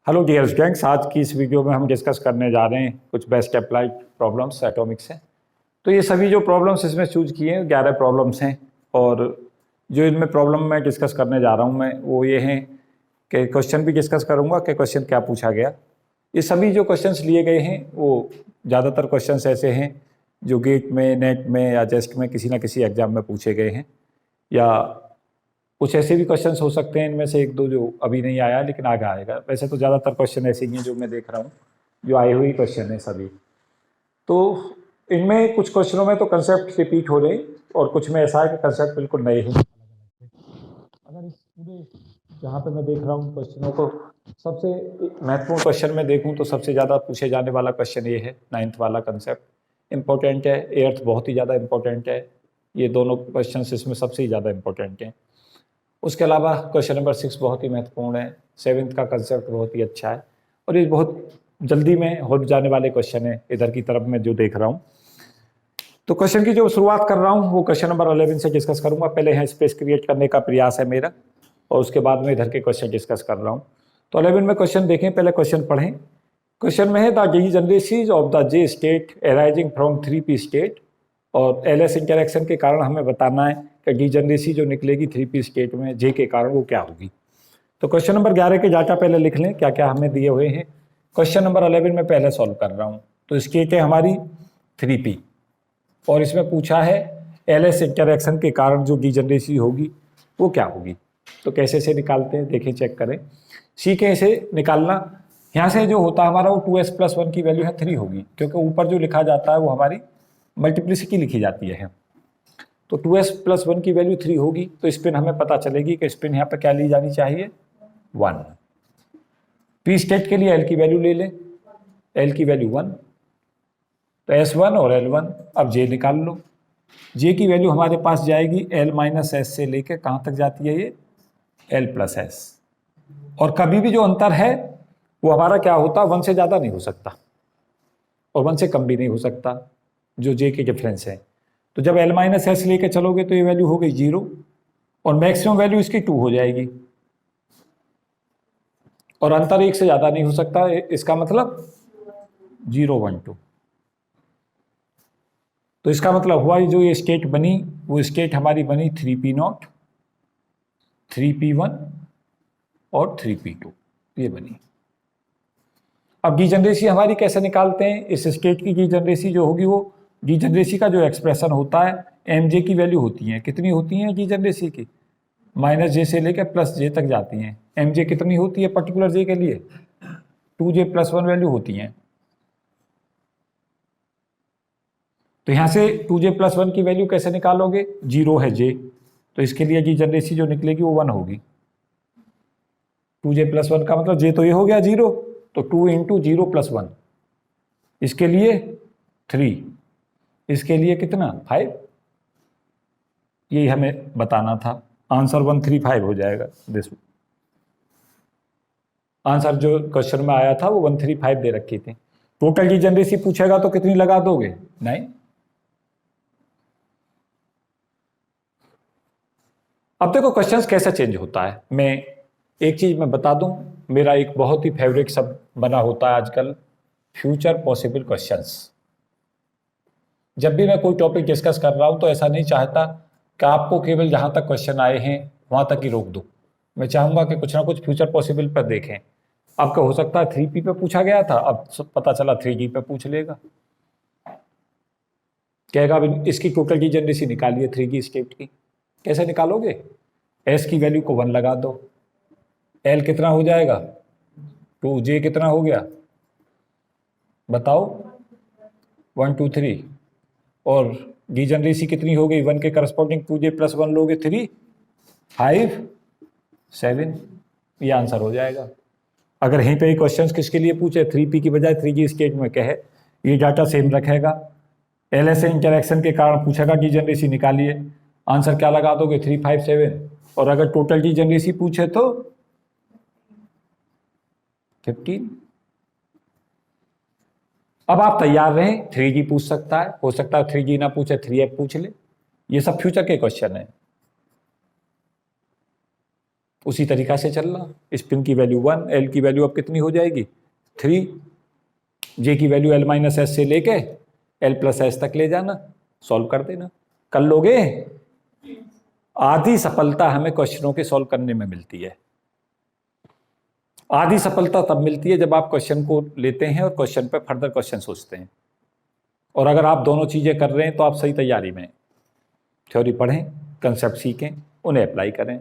Hello dear students, आज की इस वीडियो में हम डिस्कस करने जा रहे हैं कुछ बेस्ट अप्लाइड प्रॉब्लम्स एटॉमिक से। तो ये सभी जो प्रॉब्लम्स इसमें चूज किए हैं 11 प्रॉब्लम्स हैं, और जो इनमें प्रॉब्लम मैं डिस्कस करने जा रहा हूँ मैं वो ये हैं कि क्वेश्चन भी डिस्कस करूँगा कि क्वेश्चन क्या पूछा गया। ये सभी जो क्वेश्चंस लिए गए हैं वो ज़्यादातर क्वेश्चंस ऐसे हैं जो गेट में, नेट में या जेस्ट में किसी ना किसी एग्जाम में पूछे गए हैं, या कुछ ऐसे भी क्वेश्चंस हो सकते हैं इनमें से एक दो जो अभी नहीं आया लेकिन आगे आएगा। वैसे तो ज़्यादातर क्वेश्चन ऐसे ही हैं जो मैं देख रहा हूँ, जो आए हुए क्वेश्चन हैं सभी। तो इनमें कुछ क्वेश्चनों में तो कंसेप्ट रिपीट हो रहे हैं और कुछ में ऐसा है कि कंसेप्ट बिल्कुल नए हैं। अगर इस पूरे जहाँ पे मैं देख रहा हूँ क्वेश्चनों को, सबसे महत्वपूर्ण क्वेश्चन में देखूँ तो सबसे ज़्यादा पूछे जाने वाला क्वेश्चन ये है, 9th वाला कंसेप्ट इम्पोर्टेंट है, 8th बहुत ही ज़्यादा इम्पोर्टेंट है। ये दोनों क्वेश्चन इसमें सबसे ज़्यादा इम्पोर्टेंट हैं। उसके अलावा क्वेश्चन नंबर 6 बहुत ही महत्वपूर्ण है, 7th का कंसेप्ट बहुत ही अच्छा है, और ये बहुत जल्दी में हो जाने वाले क्वेश्चन है इधर की तरफ मैं जो देख रहा हूँ। तो क्वेश्चन की जो शुरुआत कर रहा हूँ वो क्वेश्चन नंबर 11 से डिस्कस करूँगा। पहले यहाँ स्पेस क्रिएट करने का प्रयास है मेरा, और उसके बाद में इधर के क्वेश्चन डिस्कस कर रहा हूँ। तो 11 में क्वेश्चन देखें, पहले क्वेश्चन पढ़ें। क्वेश्चन में है the degeneracies of the J state arising from 3p state, और एलएस इंटरेक्शन के कारण हमें बताना है कि डीजेनरेसी जो निकलेगी 3p स्टेट में जे के कारण वो क्या होगी। तो क्वेश्चन नंबर 11 के डाटा पहले लिख लें क्या क्या हमें दिए हुए हैं। क्वेश्चन नंबर 11 में पहले सॉल्व कर रहा हूँ। तो स्टेट है हमारी 3p, और इसमें पूछा है एलएस इंटरेक्शन के कारण जो डीजेनरेसी होगी वो क्या होगी। तो कैसे से निकालते हैं देखें, चेक करें, सीखें इसे निकालना। यहाँ से जो होता है हमारा वो 2s+1 की वैल्यू है 3 होगी, क्योंकि ऊपर जो लिखा जाता है वो हमारी मल्टीप्लिसिटी लिखी जाती है। तो 2s+1 की वैल्यू 3 होगी, तो स्पिन हमें पता चलेगी कि स्पिन यहाँ पर क्या ली जानी चाहिए, 1। पी स्टेट के लिए एल की वैल्यू ले लें, एल की वैल्यू 1, तो S1 और L1। अब जे निकाल लो, जे की वैल्यू हमारे पास जाएगी L-S से लेकर कहाँ तक जाती है ये, L+S। और कभी भी जो अंतर है वो हमारा क्या होता है, 1 से ज़्यादा नहीं हो सकता और 1 से कम भी नहीं हो सकता, जो जे के डिफरेंस है। तो जब L-S लेके चलोगे तो ये वैल्यू हो गई 0, और मैक्सिमम वैल्यू इसकी 2 हो जाएगी, और अंतर 1 से ज़्यादा नहीं हो सकता, इसका मतलब 0, 1, 2। तो इसका मतलब हुआ जो ये स्टेट बनी वो स्टेट हमारी बनी 3p0, 3p1 और 3p2, ये बनी। अब डीजेनरेसी हमारी कैसे निकालते हैं, इस स्टेट की डीजेनरेसी जो होगी वो डीजेनरेसी का जो एक्सप्रेशन होता है mj की वैल्यू होती है, कितनी होती है डीजेनरेसी की, -j से लेकर +j तक जाती हैं। mj कितनी होती है पर्टिकुलर j के लिए, 2j+1 वैल्यू होती हैं। तो यहाँ से 2j+1 की वैल्यू कैसे निकालोगे, 0 है j, तो इसके लिए डीजेनरेसी जो निकलेगी वो 1 होगी। 2j+1 का मतलब j तो ये हो गया 0, तो 2 × 0 + 1, इसके लिए 3, इसके लिए कितना 5, यही हमें बताना था। आंसर 135 हो जाएगा। दिस आंसर जो क्वेश्चन में आया था वो 135 दे रखी थी। टोटल डीजेनरेसी पूछेगा तो कितनी लगा दोगे, 9। अब देखो क्वेश्चंस कैसे चेंज होता है। मैं एक चीज मैं बता दूं, मेरा एक बहुत ही फेवरेट शब्द बना होता है आजकल, फ्यूचर पॉसिबल क्वेश्चंस। जब भी मैं कोई टॉपिक डिस्कस कर रहा हूं तो ऐसा नहीं चाहता कि आपको केवल जहां तक क्वेश्चन आए हैं वहां तक ही रोक दो। मैं चाहूंगा कि कुछ ना कुछ फ्यूचर पॉसिबल पर देखें। आपका हो सकता है 3p पे पूछा गया था, अब पता चला 3g पे पूछ लेगा, कहेगा अब इसकी टोटल डीजेनरेसी निकालिए 3g स्टेट की। कैसे निकालोगे, s की वैल्यू को 1 लगा दो, l कितना हो जाएगा 2, j कितना हो गया बताओ 1, 2, 3, और डीजेनरेसी कितनी हो गई 1 के करस्पॉन्डिंग 2j+1 लोगे 3, 5, 7, ये आंसर हो जाएगा। अगर यहीं पे क्वेश्चन किसके लिए पूछे 3p की बजाय 3g स्टेट में कहे, ये डाटा सेम रखेगा। एलएस इंटरेक्शन के कारण पूछेगा डीजेनरेसी निकालिए, आंसर क्या लगा दोगे 3, 5, 7, और अगर टोटल डीजेनरेसी पूछे तो 15। अब आप तैयार रहें, 3g पूछ सकता है, हो सकता है 3g ना पूछे 3f पूछ ले। ये सब फ्यूचर के क्वेश्चन है। उसी तरीका से चलना। स्पिन की वैल्यू 1, एल की वैल्यू अब कितनी हो जाएगी 3, जे की वैल्यू एल माइनस एस से लेके एल प्लस एस तक ले जाना, सॉल्व कर देना। कर लोगे? आधी सफलता हमें क्वेश्चनों के सॉल्व करने में मिलती है। आधी सफलता तब मिलती है जब आप क्वेश्चन को लेते हैं और क्वेश्चन पे फर्दर क्वेश्चन सोचते हैं। और अगर आप दोनों चीजें कर रहे हैं तो आप सही तैयारी में। थ्योरी पढ़ें, कंसेप्ट सीखें, उन्हें अप्लाई करें।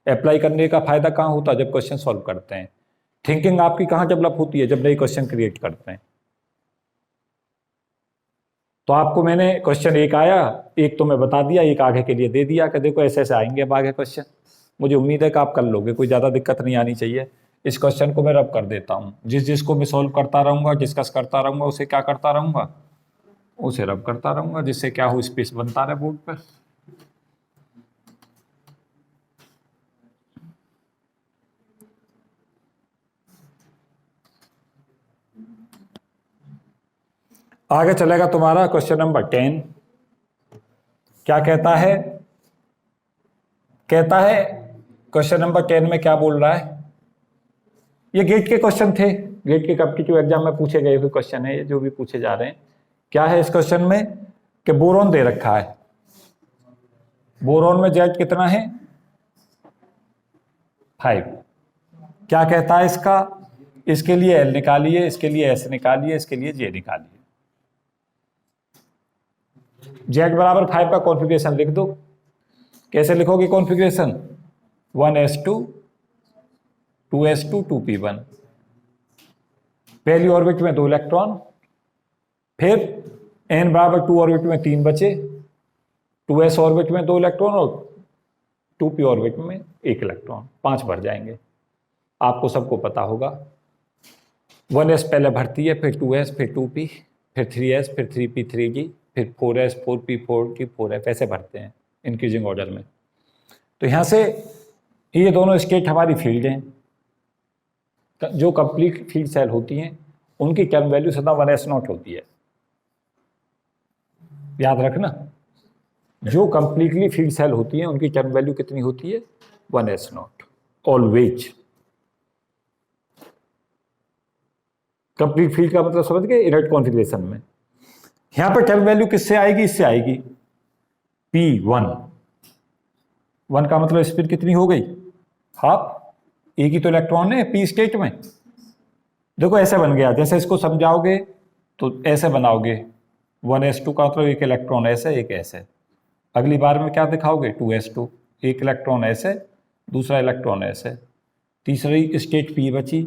अप्लाई करने का फायदा कहाँ होता है? जब क्वेश्चन सॉल्व करते हैं। थिंकिंग आपकी कहाँ डेवलप होती है? जब नई क्वेश्चन क्रिएट करते हैं। तो आपको मैंने क्वेश्चन एक आया, एक तो मैं बता दिया, एक आगे के लिए दे दिया कि देखो ऐसे ऐसे आएंगे अब आगे क्वेश्चन। मुझे उम्मीद है कि आप कर लोगे, कोई ज़्यादा दिक्कत नहीं आनी चाहिए। इस क्वेश्चन को मैं रब कर देता हूँ, जिसको मैं सॉल्व करता रहूँगा, डिस्कस करता रहूँगा, उसे क्या करता रहूँगा, उसे रब करता रहूँगा, जिससे क्या हो स्पेस बनता रहे बोर्ड पर। आगे चलेगा तुम्हारा क्वेश्चन नंबर 10। क्या कहता है? कहता है क्वेश्चन नंबर 10 में क्या बोल रहा है? ये गेट के क्वेश्चन थे, गेट के कॉम्पिटिटिव एग्जाम में पूछे गए हुए क्वेश्चन है ये, जो भी पूछे जा रहे हैं। क्या है इस क्वेश्चन में कि बोरॉन दे रखा है। बोरॉन में जेड कितना है 5। क्या कहता है इसका? इसके लिए एल निकालिए, इसके लिए एस निकालिए, इसके लिए जे निकालिए। जेड बराबर 5 का कॉन्फ़िगरेशन लिख दो। कैसे लिखोगे कॉन्फ़िगरेशन? 1s2 2s2 2p1। पहली ऑर्बिट में 2 इलेक्ट्रॉन, फिर n बराबर 2 ऑर्बिट में 3 बचे, 2s ऑर्बिट में 2 इलेक्ट्रॉन और 2p ऑर्बिट में 1 इलेक्ट्रॉन, 5 भर जाएंगे। आपको सबको पता होगा 1s पहले भरती है, फिर 2s, फिर 2p, फिर 3s, फिर 3p 3g, फिर 4s 4p 4g 4f, ऐसे भरते हैं इंक्रीजिंग ऑर्डर में। तो यहाँ से ये दोनों स्टेट हमारी फील्ड हैं। जो कंप्लीट फील्ड सेल होती हैं उनकी टर्म वैल्यू सदा 1s0 होती है, याद रखना। जो कंप्लीटली फील्ड सेल होती हैं उनकी टर्म वैल्यू कितनी होती है? 1s0 always. कंप्लीट फील्ड का मतलब समझ गए? इनर्ट कॉन्फ़िगरेशन में यहां पर टर्म वैल्यू किससे आएगी? इससे आएगी p1। 1 का मतलब स्पिन कितनी हो गई? हाफ। एक ही तो इलेक्ट्रॉन है p स्टेट में। देखो ऐसे बन गया, जैसे इसको समझाओगे तो ऐसे बनाओगे, 1s2 का मतलब एक इलेक्ट्रॉन ऐसे, एक ऐसे। अगली बार में क्या दिखाओगे? 2s2, एक इलेक्ट्रॉन ऐसे, दूसरा इलेक्ट्रॉन ऐसे। तीसरी स्टेट p बची,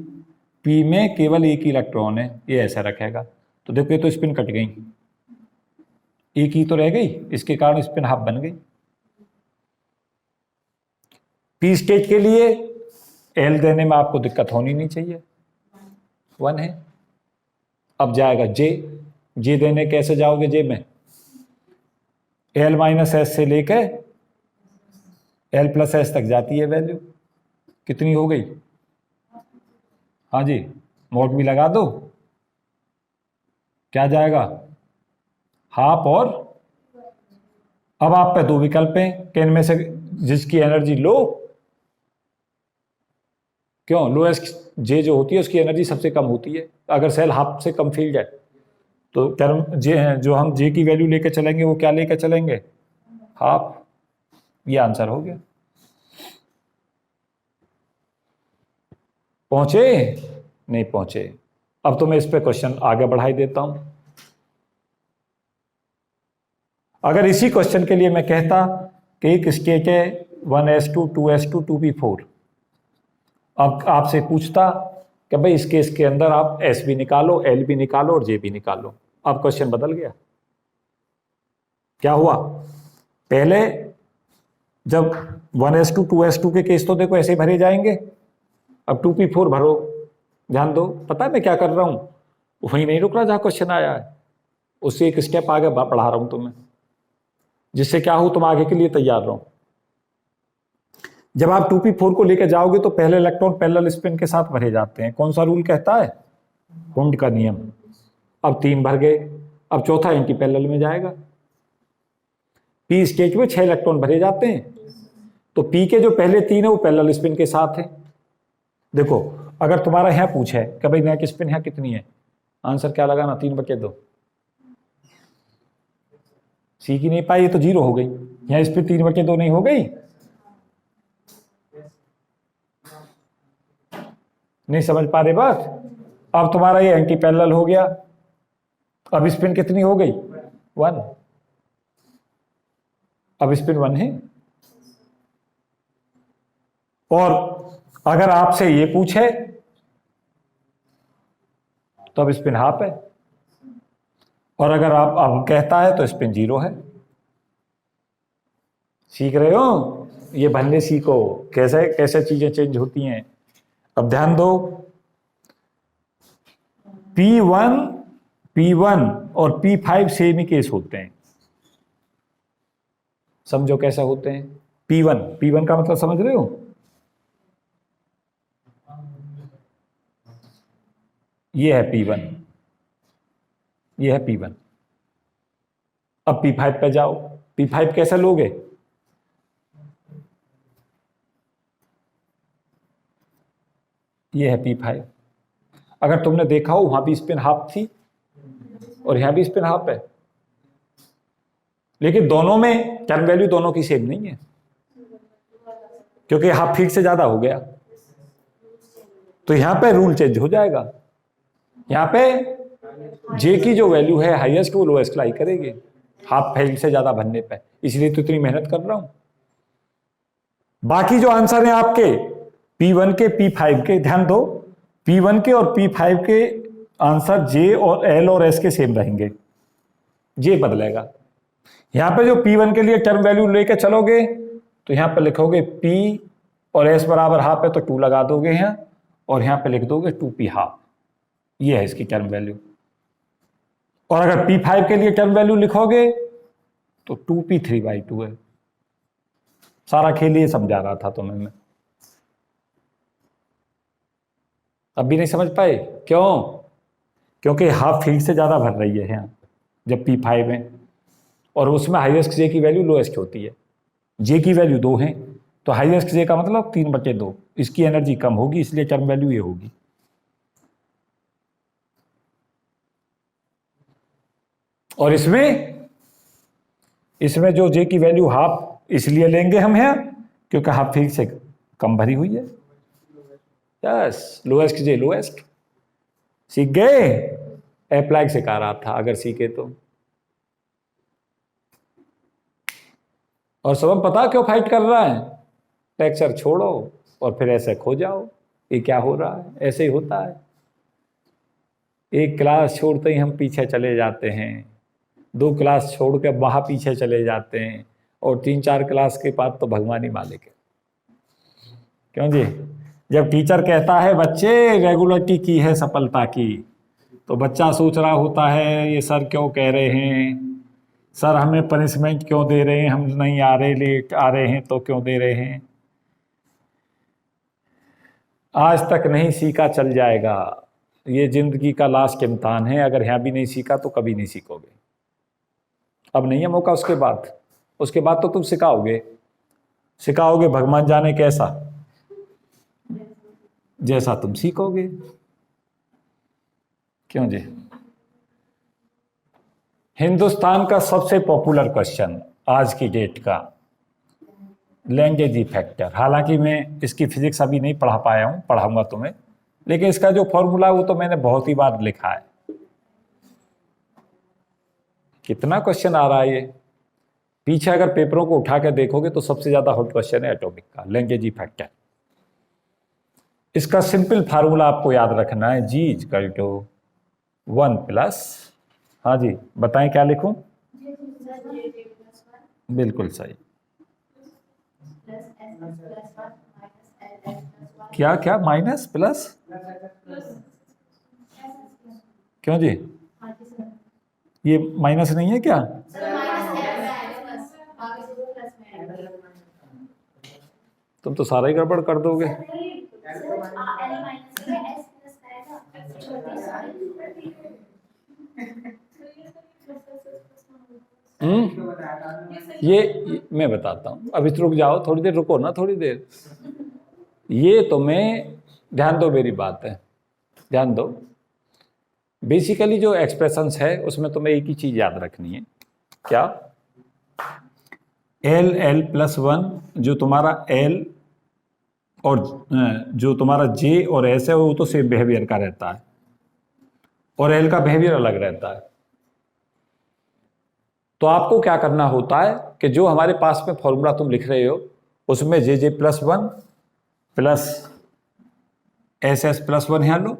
p में केवल एक ही इलेक्ट्रॉन है, ये ऐसा रखेगा। तो देखो ये तो स्पिन कट गई, एक ही तो रह गई, इसके कारण स्पिन हाफ बन गई। p स्टेट के लिए l देने में आपको दिक्कत होनी नहीं चाहिए, 1 है। अब जाएगा जे देने कैसे जाओगे? जे में एल माइनस एस से लेके एल प्लस एस तक जाती है वैल्यू। कितनी हो गई? हाँ जी, मोड भी लगा दो। क्या जाएगा? हाफ। और अब आप पे 2 विकल्प हैं कि इनमें से जिसकी एनर्जी लो, क्यों लोएस्ट जे जो होती है उसकी एनर्जी सबसे कम होती है। अगर सेल हाफ से कम फील्ड है तो टर्म जे जो हम जे की वैल्यू लेकर चलेंगे वो क्या लेकर चलेंगे? हाफ। ये आंसर हो गया। पहुंचे? नहीं पहुंचे। अब तो मैं इस पे क्वेश्चन आगे बढ़ाई देता हूं। अगर इसी क्वेश्चन के लिए मैं कहता कि एक स्टेट है 1s2 2s2 2p4, अब आपसे पूछता कि भाई इस केस के अंदर आप एस भी निकालो, एल भी निकालो और जे भी निकालो, अब क्वेश्चन बदल गया। क्या हुआ? पहले जब 1s2 2s2 के केस तो देखो ऐसे भरे जाएंगे, अब 2p4 भरो। ध्यान दो, पता है मैं क्या कर रहा हूं? वहीं नहीं रुक रहा जहां क्वेश्चन आया है, उससे एक स्टेप आगे बढ़ा रहा हूं तुम्हें, जिससे क्या हो तुम आगे के लिए तैयार रहो। जब आप 2p4 को लेकर जाओगे तो पहले इलेक्ट्रॉन पैरेलल स्पिन के साथ भरे जाते हैं। कौन सा रूल कहता है? हुंड का नियम। अब 3 भर गए, अब चौथा एंटी पैरेलल में जाएगा। p स्टेज में 6 इलेक्ट्रॉन भरे जाते हैं, तो पी के जो पहले 3 है वो पैरेलल स्पिन के साथ है। देखो अगर तुम्हारा यहाँ पूछे कि भाई नेक स्पिन यहाँ कितनी है, आंसर क्या लगाना, 3/2। सी की नहीं पाई, ये तो 0 हो गई। यहाँ स्पिन 3/2 नहीं हो गई? नहीं समझ पा रहे बात? अब तुम्हारा ये एंटी पैरेलल हो गया, अब स्पिन कितनी हो गई, 1। अब स्पिन 1 है। और अगर आपसे ये पूछे तो अब स्पिन हाफ है, और अगर आप अब कहता है तो स्पिन 0 है। सीख रहे हो? ये भनने सीखो कैसे कैसे चीजें चेंज होती हैं। अब ध्यान दो, P1 और P5 सेम ही केस होते हैं। समझो कैसे होते हैं। P1 का मतलब समझ रहे हो? ये है P1, ये है P1। अब P5 पे जाओ, P5 कैसे लोगे? ये है P5। अगर तुमने देखा हो वहां भी स्पिन हाफ थी और यहां भी स्पिन हाफ है, लेकिन दोनों में टर्म वैल्यू दोनों की सेम नहीं है, क्योंकि हाफ फीट से ज्यादा हो गया। तो यहां पे रूल चेंज हो जाएगा। यहां पे जे की जो वैल्यू है हाईएस्ट वो लोएस्ट लाई करेगी हाफ फीट से ज्यादा बनने पे, इसलिए तो इतनी मेहनत कर रहा हूं। बाकी जो आंसर है आपके P1 के P5 के, ध्यान दो, P1 के और P5 के आंसर J और L और S के सेम रहेंगे, J बदलेगा। यहां पे जो P1 के लिए टर्म वैल्यू लेके चलोगे तो यहां पे लिखोगे P और S बराबर हाफ है तो 2 लगा दोगे यहां, और यहां पे लिख दोगे 2P हाफ। ये है इसकी टर्म वैल्यू। और अगर P5 के लिए टर्म वैल्यू लिखोगे तो 2P 3/2 है। सारा खेल ये समझा रहा था तुम्हें मैं। अब भी नहीं समझ पाए? क्यों? क्योंकि हाफ फील्ड से ज्यादा भर रही है यहाँ जब P5 है, और उसमें हाईएस्ट जे की वैल्यू लोएस्ट होती है। जे की वैल्यू 2 है तो हाईएस्ट जे का मतलब 3/2, इसकी एनर्जी कम होगी, इसलिए टर्म वैल्यू ये होगी। और इसमें जो जे की वैल्यू हाफ इसलिए लेंगे हम यहाँ क्योंकि हाफ फील्ड से कम भरी हुई है। यस, लोएस्ट जे लोएस्ट। सीख गए? अप्लाई सिखा रहा था अगर सीखे तो। और सबम पता क्यों फाइट कर रहा है? लेक्चर छोड़ो और फिर ऐसे खो जाओ, ये क्या हो रहा है। ऐसे ही होता है, एक क्लास छोड़ते ही हम पीछे चले जाते हैं, 2 क्लास छोड़ के वहां पीछे चले जाते हैं, और 3-4 क्लास के बाद तो भगवान ही मालिक है। क्यों जी? जब टीचर कहता है बच्चे रेगुलरिटी की है सफलता की, तो बच्चा सोच रहा होता है ये सर क्यों कह रहे हैं, सर हमें पनिशमेंट क्यों दे रहे हैं, हम नहीं आ रहे, लेट आ रहे हैं तो क्यों दे रहे हैं। आज तक नहीं सीखा चल जाएगा, ये जिंदगी का लास्ट इम्तिहान है। अगर यहाँ भी नहीं सीखा तो कभी नहीं सीखोगे। अब नहीं है मौका, उसके बाद तो तुम सिखाओगे भगवान जाने कैसा, जैसा तुम सीखोगे। क्यों जी? हिंदुस्तान का सबसे पॉपुलर क्वेश्चन आज की डेट का, लैंग्वेज फैक्टर। हालांकि मैं इसकी फिजिक्स अभी नहीं पढ़ा पाया हूं, पढ़ाऊंगा तुम्हें, लेकिन इसका जो फॉर्मूला वो तो मैंने बहुत ही बार लिखा है। कितना क्वेश्चन आ रहा है ये पीछे, अगर पेपरों को उठा के देखोगे तो सबसे ज्यादा हॉट क्वेश्चन है एटॉमिक का, लैंग्वेज फैक्टर। इसका सिंपल फार्मूला आपको याद रखना है, G = 1+, हाँ जी बताएं क्या लिखूं? बिल्कुल सही। क्या क्या माइनस प्लस? क्यों जी? ये माइनस नहीं है क्या? तुम तो सारा ही गड़बड़ कर दोगे। ये मैं बताता हूँ, अभी रुक जाओ, थोड़ी देर रुको ना, थोड़ी देर। ये तुम्हें ध्यान दो, मेरी बात है, ध्यान दो। बेसिकली जो एक्सप्रेशंस है उसमें तुम्हें एक ही चीज याद रखनी है, क्या? एल एल प्लस वन, जो तुम्हारा एल और जो तुम्हारा जे और एस है वो तो सेम बिहेवियर का रहता है, और एल का बिहेवियर अलग रहता है। तो आपको क्या करना होता है कि जो हमारे पास में फॉर्मूला तुम लिख रहे हो उसमें J J plus one plus S S plus one यहां लो,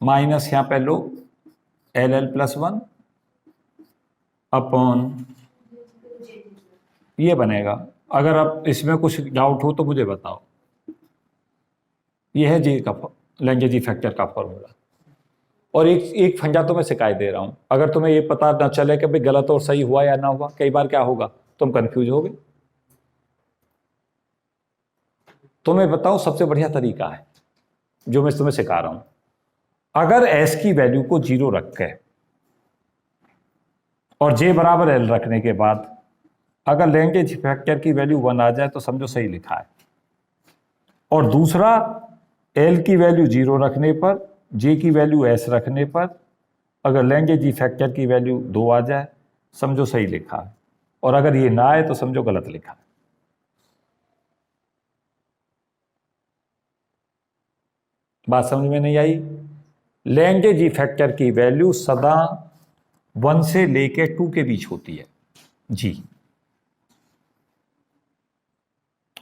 माइनस यहां पे लो L L plus one upon ये बनेगा। अगर अब इसमें कुछ डाउट हो तो मुझे बताओ। ये है जे का लैंग्वेज इफेक्टर का फॉर्मूला। और एक फंजा तो मैं सिखाई दे रहा हूं, अगर तुम्हें ये पता ना चले कि भाई गलत और सही हुआ या ना हुआ, कई बार क्या होगा तुम कंफ्यूज होगे। तो मैं बताऊं सबसे बढ़िया तरीका है जो मैं तुम्हें सिखा रहा हूं। अगर एस की वैल्यू को 0 रख के और जे बराबर एल रखने के बाद अगर लैंग्वेज फैक्टर की वैल्यू 1 आ जाए तो समझो सही लिखा है। और दूसरा, एल की वैल्यू 0 रखने पर, जे की वैल्यू एस रखने पर अगर लैंग्वेज फैक्टर की वैल्यू 2 आ जाए समझो सही लिखा है, और अगर ये ना आए तो समझो गलत लिखा है। बात समझ में नहीं आई? लैंग्वेज फैक्टर की वैल्यू सदा 1 से लेके 2 के बीच होती है जी।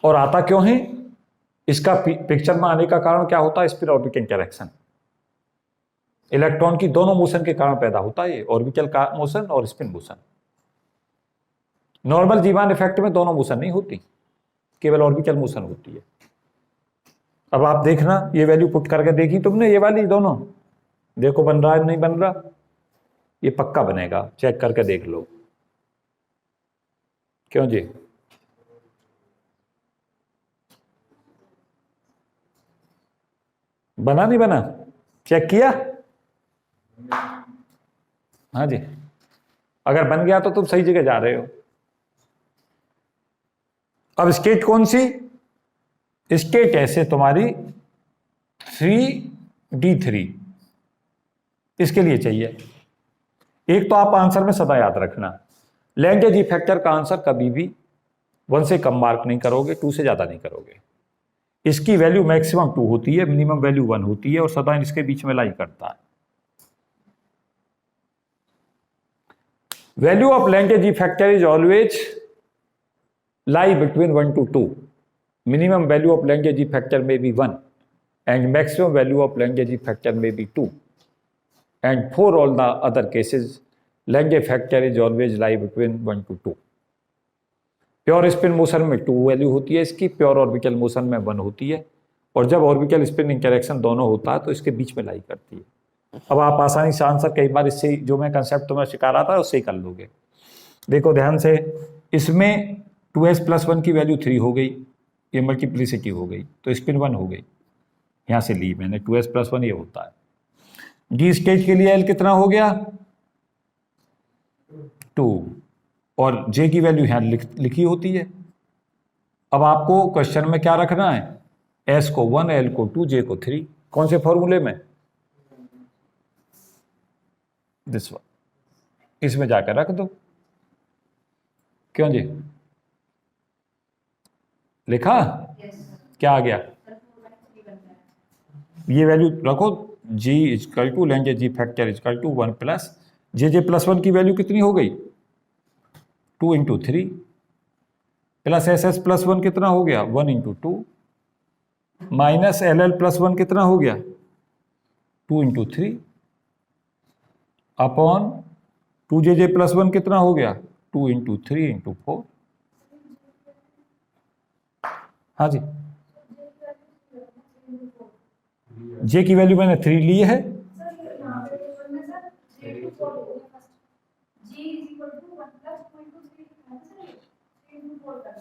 और आता क्यों है? इसका पिक्चर में आने का कारण क्या होता है? स्पिन ऑर्बिटल इंटरैक्शन, इलेक्ट्रॉन की दोनों मोशन के कारण पैदा होता है, ऑर्बिटल का मोशन और स्पिन मोशन। नॉर्मल जीवान इफेक्ट में दोनों मोशन नहीं होती, केवल ऑर्बिटल मोशन होती है। अब आप देखना, ये वैल्यू पुट करके देखी तुमने, ये वाली दोनों, देखो बन रहा है नहीं बन रहा? ये पक्का बनेगा, चेक करके देख लो। क्यों जी? बना नहीं बना? चेक किया? हाँ जी। अगर बन गया तो तुम सही जगह जा रहे हो। अब स्टेट कौन सी? स्टेट ऐसे तुम्हारी 3d3 इसके लिए चाहिए। एक तो आप आंसर में सदा याद रखना, लैंग्वेज इफेक्टर का आंसर कभी भी 1 से कम मार्क नहीं करोगे, 2 से ज्यादा नहीं करोगे। इसकी वैल्यू मैक्सिमम 2 होती है, मिनिमम वैल्यू 1 होती है, और सदा इसके बीच में लाई करता है। Value of language effector is always lie between 1 to 2. Minimum value of language factor may be 1 and maximum value of language factor may be 2. And for all the other cases, language factor is always lie between 1 to 2. Pure spin motion में 2 value होती है इसकी, pure orbital motion में 1 होती है, और जब orbital spin interaction दोनों होता है तो इसके बीच में लाई करती है। अब आप आसानी से आंसर कई बार इससे जो मैं कंसेप्ट तुम्हें सिखा रहा था उससे ही कर लोगे। देखो ध्यान से, इसमें 2s प्लस 1 की वैल्यू 3 हो गई, ये मल्टीप्लिसिटी हो गई, तो स्पिन 1 हो गई, यहां से ली मैंने 2s प्लस 1 ये होता है। डी स्टेज के लिए एल कितना हो गया? 2, और जे की वैल्यू यहां लिखी होती है। अब आपको क्वेश्चन में क्या रखना है? एस को 1, एल को 2, जे को 3। कौन से फॉर्मूले में? दिस वन, इसमें जाकर रख दो। क्यों जी? लिखा? क्या आ गया? ये वैल्यू रखो, G is equal to Lande factor is equal to 1 plus J plus 1 की वैल्यू कितनी हो गई? 2 इंटू 3 प्लस एस प्लस 1 कितना हो गया? 1 इंटू 2 माइनस एल प्लस 1 कितना हो गया? 2 इंटू 3 अपॉन 2 जे प्लस 1 कितना हो गया? 2 इंटू 3 इंटू 4। हाँ जी, जे की वैल्यू मैंने 3 ली है।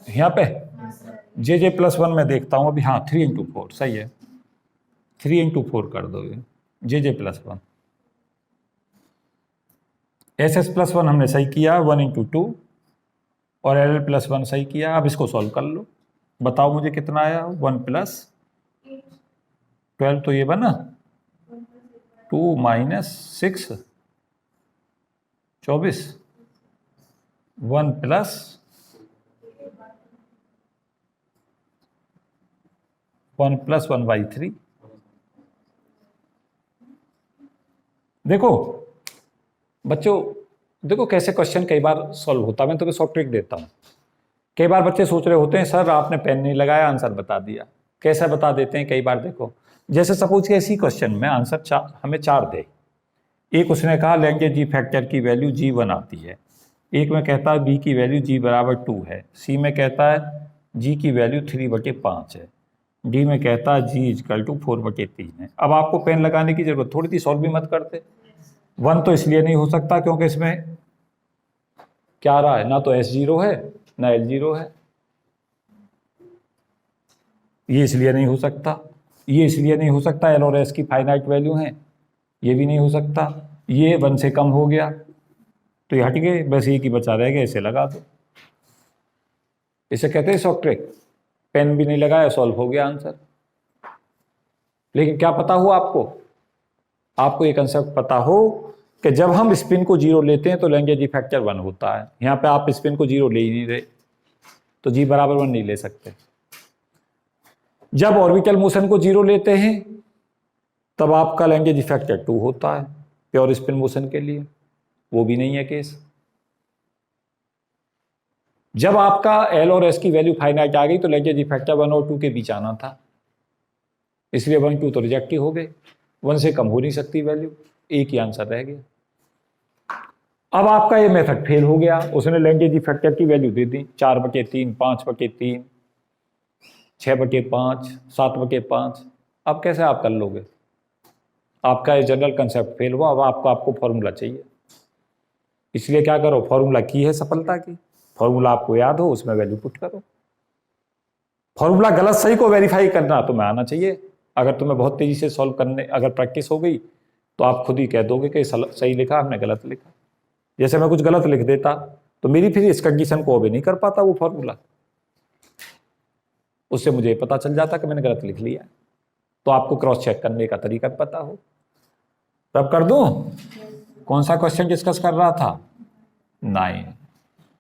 यहाँ पे जे प्लस 1 में देखता हूँ अभी, हाँ 3 इंटू 4 सही है, 3 इंटू 4 कर दो जे प्लस 1। एस प्लस 1 हमने सही किया, 1 इंटू 2 और एल प्लस 1 सही किया। अब इसको सॉल्व कर लो, बताओ मुझे कितना आया। 1 प्लस 12 तो ये बना, 2 माइनस 6 24, 1 प्लस 1/3। देखो बच्चों, देखो कैसे क्वेश्चन कई बार सॉल्व होता है। मैं तुम्हें शॉर्ट ट्रिक देता हूँ। कई बार बच्चे सोच रहे होते हैं सर आपने पेन नहीं लगाया, आंसर बता दिया। कैसे बता देते हैं कई बार, देखो जैसे सपोज कि इसी क्वेश्चन में आंसर हमें 4 दे। एक उसने कहा लेंगे जी फैक्टर की वैल्यू G1 आती है, एक में कहता है B की वैल्यू G बराबर 2 है, C में कहता है G की वैल्यू 3/5 है, डी में कहता है G इजकल टू 4/3 है। अब आपको पेन लगाने की जरूरत थोड़ी थी, सॉल्व भी मत करते। 1 तो इसलिए नहीं हो सकता क्योंकि इसमें क्या आ रहा है, ना तो S0 है ना L0 है, ये इसलिए नहीं हो सकता। ये इसलिए नहीं हो सकता L और S की फाइनाइट वैल्यू है, ये भी नहीं हो सकता। ये 1 से कम हो गया तो ये हट गए, बस एक ही बचा रहेगा, इसे लगा दो। इसे कहते हैं शॉर्ट ट्रिक। पेन भी नहीं लगाया, सॉल्व हो गया आंसर। लेकिन क्या पता हो आपको ये कंसेप्ट पता हो कि जब हम स्पिन को 0 लेते हैं तो लैंग्वेज फैक्टर 1 होता है। यहाँ पे आप स्पिन को 0 ले ही नहीं रहे तो G बराबर 1 नहीं ले सकते। जब ऑर्बिटल मोशन को 0 लेते हैं तब आपका लैंग्वेज फैक्टर 2 होता है प्योर स्पिन मोशन के लिए, वो भी नहीं है केस। जब आपका L और S की वैल्यू फाइनाइट आ गई तो लैंग्वेज फैक्टर 1 और 2 के बीच आना था, इसलिए 1 2 तो रिजेक्ट ही हो गए। 1 से कम हो नहीं सकती वैल्यू, एक ही आंसर रह गया। अब आपका ये मेथड फेल हो गया, उसने लैंग्वेज फैक्टर की वैल्यू दे दी 4/3, 5/3, 6/5, 7/5। अब कैसे आप कर लोगे? आपका ये जनरल कंसेप्ट फेल हुआ। अब आपको फॉर्मूला चाहिए, इसलिए क्या करो, फॉर्मूला की है सफलता की। फॉर्मूला आपको याद हो, उसमें वैल्यू पुट करो। फॉर्मूला गलत सही को वेरीफाई करना तुम्हें आना चाहिए। अगर तुम्हें बहुत तेजी से सॉल्व करने अगर प्रैक्टिस हो गई तो आप खुद ही कह दोगे कि सही लिखा, हमने गलत लिखा। जैसे मैं कुछ गलत लिख देता तो मेरी फिर इस कंडीशन को अभी नहीं कर पाता वो फॉर्मूला, उससे मुझे पता चल जाता कि मैंने गलत लिख लिया। तो आपको क्रॉस चेक करने का तरीका पता हो तब कर दूं। कौन सा क्वेश्चन डिस्कस कर रहा था? 9।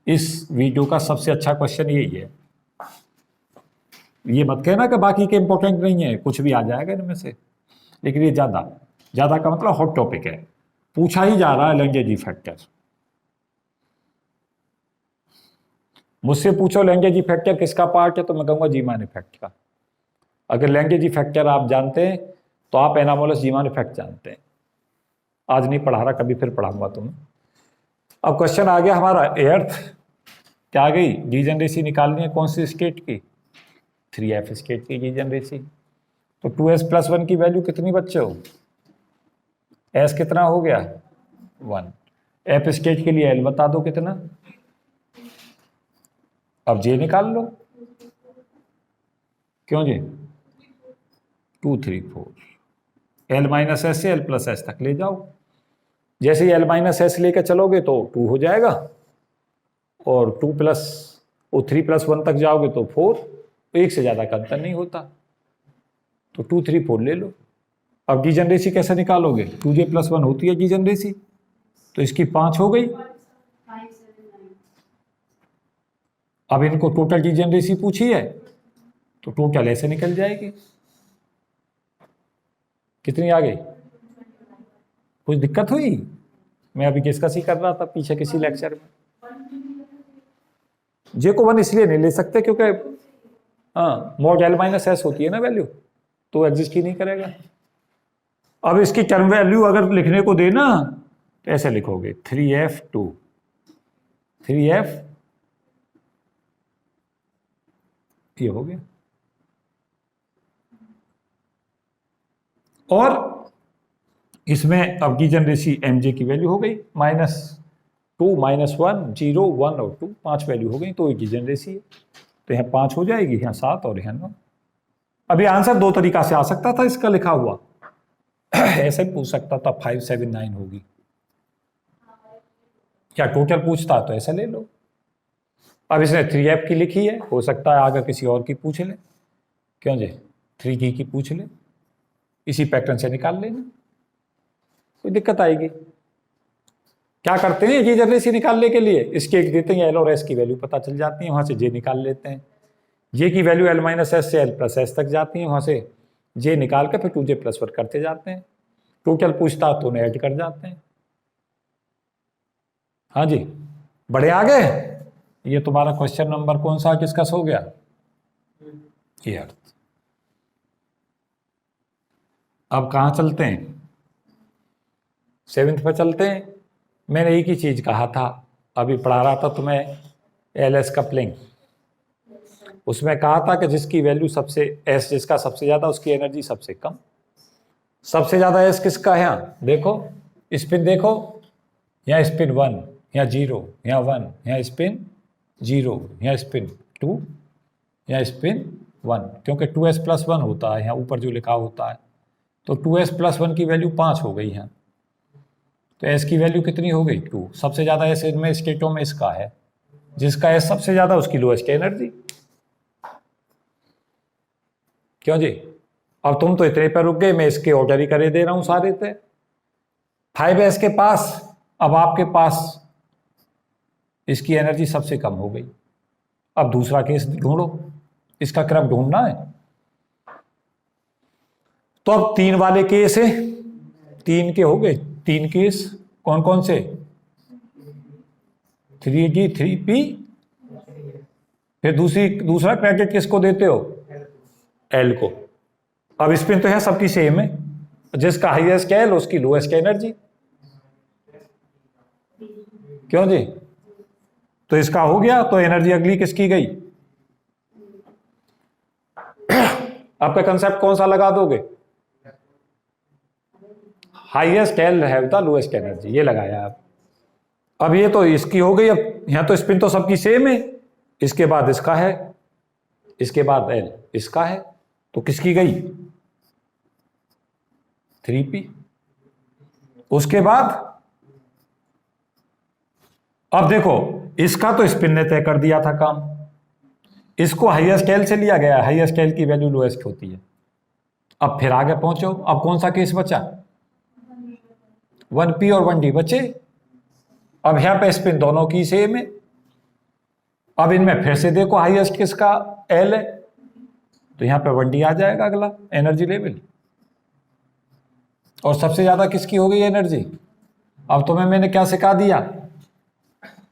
इस वीडियो का सबसे अच्छा क्वेश्चन यही है। ये मत कहना कि बाकी के इंपॉर्टेंट नहीं है, कुछ भी आ जाएगा इनमें से, लेकिन ये ज्यादा का मतलब हॉट टॉपिक है, पूछा ही जा रहा है लैंग्वेज फैक्टर। मुझसे पूछो लैंग्वेज फैक्टर किसका पार्ट है तो मैं कहूंगा जीमान इफेक्ट का। अगर लैंग्वेज फैक्टर आप जानते हैं तो आप एनामोलस जीमान इफेक्ट जानते हैं। आज नहीं पढ़ा रहा, कभी फिर पढ़ाऊंगा तुम्हें। अब क्वेश्चन आ गया हमारा 8th, क्या आ गई? डीजेनरेसी निकालनी है कौन सी स्टेट की? 3f स्टेट की डीजेनरेसी। तो 2s+1 की वैल्यू कितनी बच्चे हो? s कितना हो गया? 1। f स्टेट के लिए l बता दो कितना। अब j निकाल लो। क्यों जी? 2 3 4। l माइनस एस से l प्लस एस तक ले जाओ। जैसे ही l माइनस एस लेकर चलोगे तो 2 हो जाएगा, और 3 + 1 तक जाओगे तो 4। तो एक से ज्यादा का अंतर नहीं होता, तो 2 3 4 ले लो। अब डीजेनरेसी कैसे निकालोगे? 2j+1 होती है डीजेनरेसी, तो इसकी 5 हो गई। अब इनको टोटल डीजेनरेसी पूछी है तो टोटल ऐसे निकल जाएगी। कितनी आ गई? कुछ दिक्कत हुई? मैं अभी डिस्कस ही कर रहा था पीछे किसी लेक्चर में। जे को 1 इसलिए नहीं ले सकते क्योंकि हाँ मॉड l माइनस एस होती है ना वैल्यू, तो एग्जिस्ट ही नहीं करेगा। अब इसकी टर्म वैल्यू अगर लिखने को देना तो ऐसे लिखोगे 3f2 3f, ये हो गया। और इसमें अब डीजेनरेसी mj की वैल्यू हो गई -2 -1 0 1 और 2, 5 वैल्यू हो गई, तो एक डीजेनरेसी है। तो यहाँ 5 हो जाएगी, यहाँ 7 और यहाँ 9। अभी आंसर 2 तरीका से आ सकता था इसका लिखा हुआ। ऐसे भी पूछ सकता था 5 7 9 होगी, क्या टोटल पूछता तो ऐसा ले लो। अब इसने 3f की लिखी है, हो सकता है आगे किसी और की पूछ ले, क्यों जी 3 की पूछ ले, इसी पैटर्न से निकाल लेना, कोई दिक्कत आएगी। क्या करते हैं ये जल्दी से निकालने के लिए, इसके एक देते हैं एल और एस की वैल्यू पता चल जाती है, वहां से जे निकाल लेते हैं, जे की वैल्यू एल माइनस एस से एल प्लस एस तक जाती है, वहां से जे निकाल कर फिर 2j प्लस 1 करते जाते हैं, टोटल पूछता तो उन्हें ऐड कर जाते हैं। हाँ जी, बढ़े आगे। ये तुम्हारा क्वेश्चन नंबर कौन सा डिस्कस हो गया, ये अर्थ। अब कहाँ चलते हैं, 7th पे चलते हैं। मैंने एक ही चीज कहा था, अभी पढ़ा रहा था तुम्हें एल एस कपलिंग, उसमें कहा था कि जिसकी वैल्यू सबसे एस जिसका सबसे ज्यादा उसकी एनर्जी सबसे कम। सबसे ज्यादा एस किसका है, यहाँ देखो स्पिन देखो, यहाँ स्पिन 1, यहाँ 0, यहाँ 1, यहाँ स्पिन 0, यहाँ स्पिन 2, यहाँ स्पिन 1, क्योंकि 2s प्लस 1 होता है यहाँ ऊपर जो लिखा होता है, तो 2s प्लस 1 की वैल्यू 5 हो गई यहाँ, तो s की वैल्यू कितनी हो गई 2। सबसे ज्यादा s इनमें स्टेटों में इसका है, जिसका s सबसे ज्यादा उसकी लोएस्ट एनर्जी, क्यों जी। अब तुम तो इतने पर रुक गए, मैं इसके ऑर्डर ही करे दे रहा हूं सारे थे। 5s के पास, अब आपके पास इसकी एनर्जी सबसे कम हो गई। अब दूसरा केस ढूंढो, इसका क्रम ढूंढना है। तो अब 3 वाले केस है, 3 के हो गए, 3 केस कौन कौन से, 3g 3p, फिर दूसरा क्रेडिट किसको देते हो, एल को। अब स्पिन तो है सबकी सेम है, जिसका हाईएस्ट एल उसकी लोएस्ट एनर्जी, क्यों जी। तो इसका हो गया, तो एनर्जी अगली किसकी गई। आपका कंसेप्ट कौन सा लगा दोगे, highest L have the lowest energy, ये लगाया आप। अब ये तो इसकी हो गई, अब यहां तो स्पिन तो सबकी सेम है, इसके बाद इसका है, इसके बाद एल इसका है, तो किसकी गई 3p। उसके बाद अब देखो, इसका तो स्पिन ने तय कर दिया था काम, इसको हाईएस्ट एल से लिया गया, हाईएस्ट एल की वैल्यू लोएस्ट होती है। अब फिर आगे पहुंचो, अब कौन सा केस बचा, 1p और 1d बचे। अब यहां पे स्पिन दोनों की सेम है, अब इनमें फिर से देखो हाईएस्ट किसका एल है, तो यहां पे 1d आ जाएगा अगला एनर्जी लेवल, और सबसे ज्यादा किसकी हो गई एनर्जी। अब तुम्हें मैंने क्या सिखा दिया,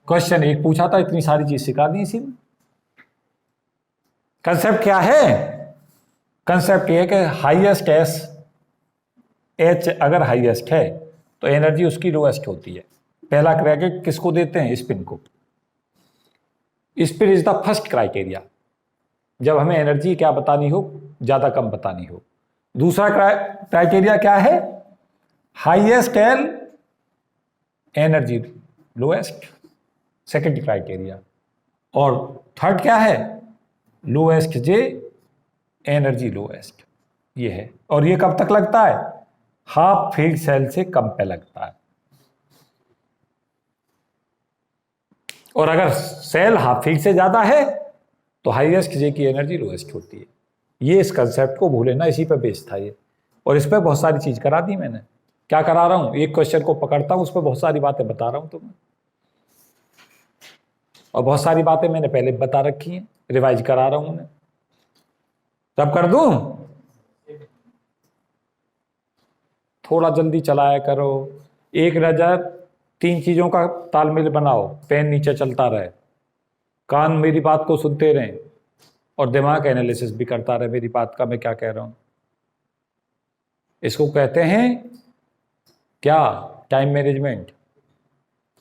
क्वेश्चन एक पूछा था, इतनी सारी चीज सिखा दी इसी में। कंसेप्ट क्या है, कंसेप्ट ये है कि हाईएस्ट एस एच अगर हाईएस्ट है तो एनर्जी उसकी लोएस्ट होती है। पहला क्रेडिट किसको देते हैं, स्पिन को। Spin is the first criteria, जब हमें एनर्जी क्या बतानी हो, ज्यादा कम बतानी हो। दूसरा क्राइटेरिया क्या है, highest L energy lowest, second criteria. और थर्ड क्या है, लोएस्ट जे एनर्जी लोएस्ट, ये है। और ये कब तक लगता है, हाफ फील्ड सेल से कम पे लगता है। और अगर सेल हाफ फील्ड से ज्यादा है तो हाईएस्ट जे की एनर्जी लोएस्ट होती है। ये इस कंसेप्ट को भूले ना, इसी पे बेस्ड था ये, और इस पे बहुत सारी चीज करा दी मैंने। क्या करा रहा हूं, एक क्वेश्चन को पकड़ता हूं, उस पर बहुत सारी बातें बता रहा हूं तुम्हें, और बहुत सारी बातें मैंने पहले बता रखी हैं, रिवाइज करा रहा हूं उन्हें। तब कर दूं, थोड़ा जल्दी चलाया करो। एक नजर 3 चीजों का तालमेल बनाओ, पेन नीचे चलता रहे, कान मेरी बात को सुनते रहें, और दिमाग एनालिसिस भी करता रहे मेरी बात का मैं क्या कह रहा हूं। इसको कहते हैं क्या, टाइम मैनेजमेंट।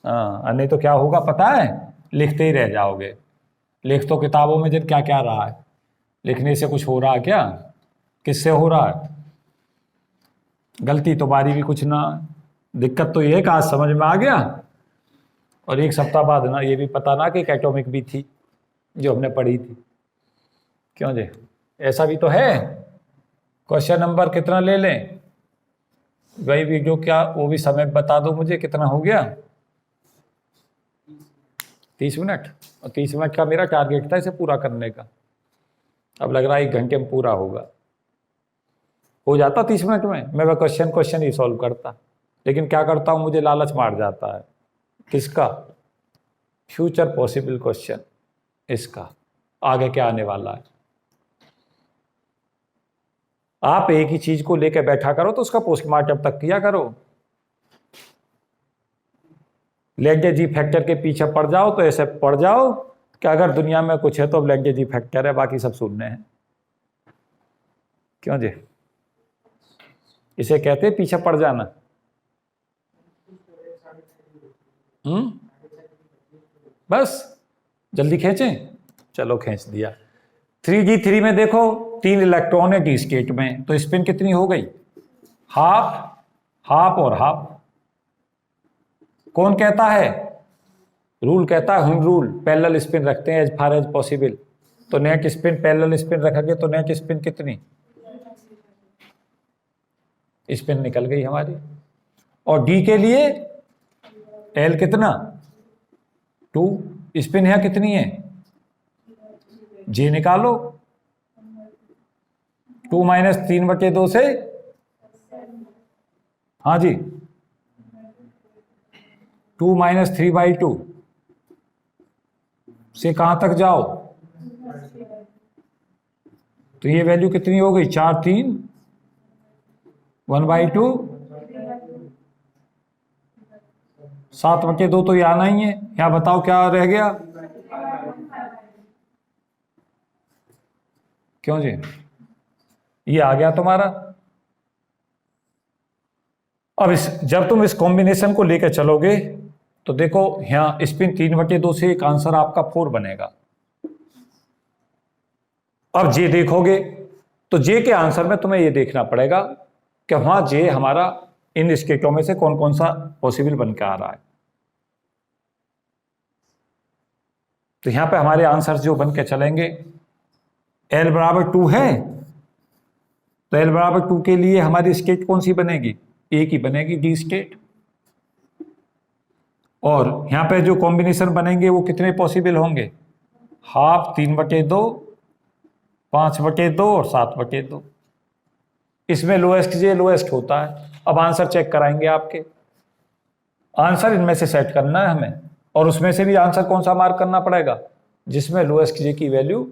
हाँ, नहीं तो क्या होगा पता है, लिखते ही रह जाओगे। लिख तो किताबों में जब क्या क्या रहा है, लिखने से कुछ हो रहा है क्या, किससे हो रहा है, गलती तुम्हारी भी कुछ ना। दिक्कत तो ये है कि आज समझ में आ गया, और एक सप्ताह बाद ना ये भी पता ना कि एटॉमिक भी थी जो हमने पढ़ी थी, क्यों जी, ऐसा भी तो है। क्वेश्चन नंबर कितना ले लें, वही वीडियो क्या, वो भी समय बता दो मुझे कितना हो गया, 30 मिनट, और 30 मिनट का मेरा टारगेट था इसे पूरा करने का। अब लग रहा है 1 घंटे में पूरा होगा। हो जाता 30 मिनट में, मैं वह क्वेश्चन ही सॉल्व करता। लेकिन क्या करता हूँ, मुझे लालच मार जाता है। किसका? फ्यूचर पॉसिबल क्वेश्चन, इसका आगे क्या आने वाला है। आप एक ही चीज को लेकर बैठा करो तो उसका पोस्टमार्टम तक किया करो। लैग्रेंज फैक्टर के पीछे पड़ जाओ तो ऐसे पड़ जाओ कि अगर दुनिया में कुछ है तो अब लैग्रेंज फैक्टर है, बाकी सब शून्य है। क्यों जी? इसे कहते हैं पीछे पड़ जाना। बस जल्दी खींचें, चलो खींच दिया। 3d3 में देखो 3 इलेक्ट्रॉन है डी स्टेट में, तो स्पिन कितनी हो गई? हाफ, हाफ और हाफ। कौन कहता है? रूल कहता है, हुन रूल, पैरेलल स्पिन रखते हैं एज फार एज पॉसिबल। तो नेट स्पिन, पैरेलल स्पिन रखेंगे तो नेट स्पिन कितनी? स्पिन निकल गई हमारी। और डी के लिए एल कितना? 2। स्पिन है कितनी है? जे निकालो, 2 माइनस 3/2 से, हाँ जी, 2 माइनस 3/2 से कहां तक जाओ? तो ये वैल्यू कितनी हो गई? 4 3 1/2, 7/2 तो ये आना ही है। यहां बताओ क्या रह गया? क्यों जी? ये आ गया तुम्हारा। अब जब तुम इस कॉम्बिनेशन को लेकर चलोगे तो देखो यहां स्पिन 3/2 से एक आंसर आपका 4 बनेगा। अब जे देखोगे तो जे के आंसर में तुम्हें ये देखना पड़ेगा कि वहां जे हमारा इन स्टेटों में से कौन कौन सा पॉसिबल बनकर आ रहा है। तो यहां पे हमारे आंसर जो बन के चलेंगे, L बराबर 2 है तो L बराबर 2 के लिए हमारी स्टेट कौन सी बनेगी? एक ही बनेगी, डी स्टेट। और यहां पे जो कॉम्बिनेशन बनेंगे वो कितने पॉसिबल होंगे? हाफ, 3/2, 5/2 और 7/2। इसमें लोएस्ट जे लोएस्ट होता है। अब आंसर चेक कराएंगे आपके। आंसर इनमें से सेट करना है हमें, और उसमें से भी आंसर कौन सा मार्क करना पड़ेगा? जिसमें लोएस्ट जे की वैल्यू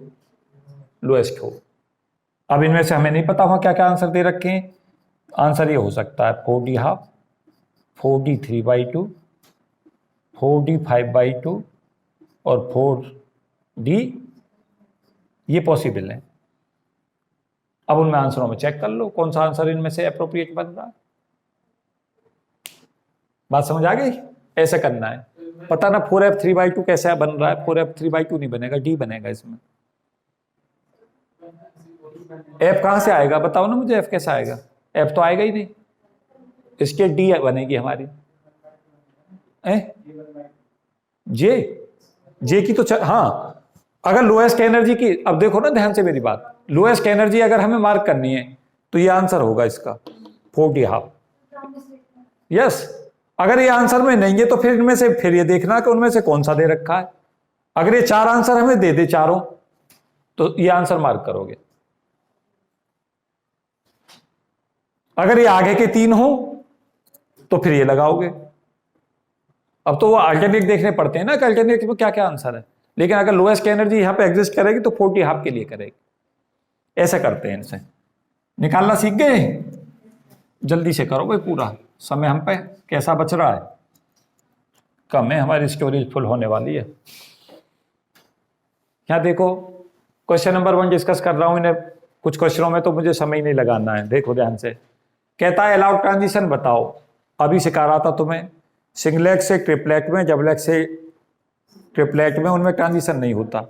लोएस्ट हो। अब इनमें से हमें नहीं पता वहां क्या क्या आंसर दे रखे हैं। आंसर ये हो सकता है 4d हाफ, 4d 3/2, 4d 5/2 और 4d, ये पॉसिबल है। अब उनमें आंसरों में चेक कर लो कौन सा आंसर इनमें से एप्रोप्रिएट बन रहा है। बात समझ आ गई? ऐसे करना है। पता ना 4f 3/2 कैसे बन रहा है? 4f 3/2 नहीं बनेगा, डी बनेगा इसमें। f कहां से आएगा? बताओ ना मुझे, f कैसा आएगा? f तो आएगा ही नहीं, इसके डी बनेगी हमारी। जे की तो हाँ, अगर लोएस्ट एनर्जी की, अब देखो ना ध्यान से मेरी बात, लोएस्ट एनर्जी अगर हमें मार्क करनी है तो ये आंसर होगा इसका 4d हाफ। यस, अगर ये आंसर में नहीं है तो फिर इनमें से फिर ये देखना कि उनमें से कौन सा दे रखा है। अगर ये 4 आंसर हमें दे दे चारों, तो ये आंसर मार्क करोगे। अगर ये आगे के 3 हो तो फिर ये लगाओगे। अब तो वो अल्टरनेट देखने पड़ते हैं ना कि अल्टरनेट में क्या क्या आंसर है। लेकिन अगर लोएस्ट एनर्जी यहां पे एग्जिस्ट करेगी तो 4d हाफ के लिए करेगी। ऐसा करते हैं, इनसे निकालना सीख गए? जल्दी से करो भाई, पूरा समय हम पे कैसा बच रहा है? कम है, हमारी स्टोरेज फुल होने वाली है। यहां देखो क्वेश्चन नंबर 1 डिस्कस कर रहा हूं। इन्हें कुछ क्वेश्चनों में तो मुझे समय नहीं लगाना है। देखो ध्यान से, कहता है अलाउड ट्रांजिशन बताओ। अभी सिखा रहा था तुम्हें, सिंगलेट से ट्रिपलेट में, डबलेट से ट्रिपलेट में उनमें ट्रांजिशन नहीं होता।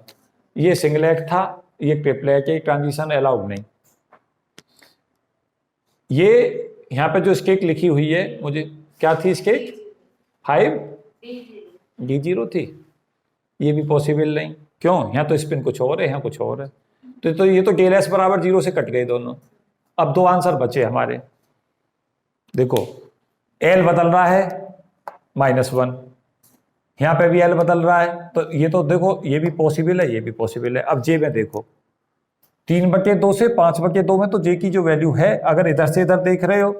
ये सिंगलेट था, ये ट्रिपलेट है, ट्रांजिशन अलाउड नहीं। ये यहां पे जो स्टेट लिखी हुई है, मुझे क्या थी स्टेट? 5d0 थी। ये भी पॉसिबल नहीं। क्यों? यहाँ तो स्पिन कुछ और है, यहाँ कुछ और है। तो ये तो डेल एस बराबर 0 से कट गए दोनों। अब 2 आंसर बचे हमारे। देखो एल बदल रहा है -1, यहाँ पे भी एल बदल रहा है, तो ये तो देखो ये भी पॉसिबल है, ये भी पॉसिबल है। अब जे में देखो 3/2 से 5/2 में तो जे की जो वैल्यू है, अगर इधर से इधर देख रहे हो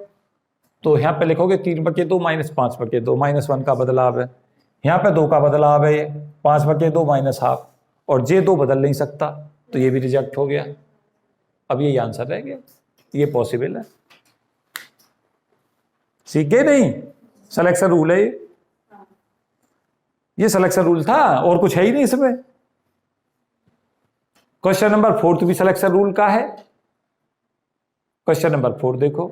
तो यहाँ पे लिखोगे 3/2 माइनस 5/2, -1 का बदलाव है। यहाँ पे 2 का बदलाव है, 5/2 माइनस हाफ, और जे 2 बदल नहीं सकता, तो ये भी रिजेक्ट हो गया। अब यही आंसर रह गया, ये पॉसिबल है। सीख गए नहीं? सिलेक्शन रूल है ये सिलेक्शन रूल था, और कुछ है ही नहीं इसमें। क्वेश्चन नंबर 4 भी सिलेक्शन रूल का है। क्वेश्चन नंबर 4 देखो,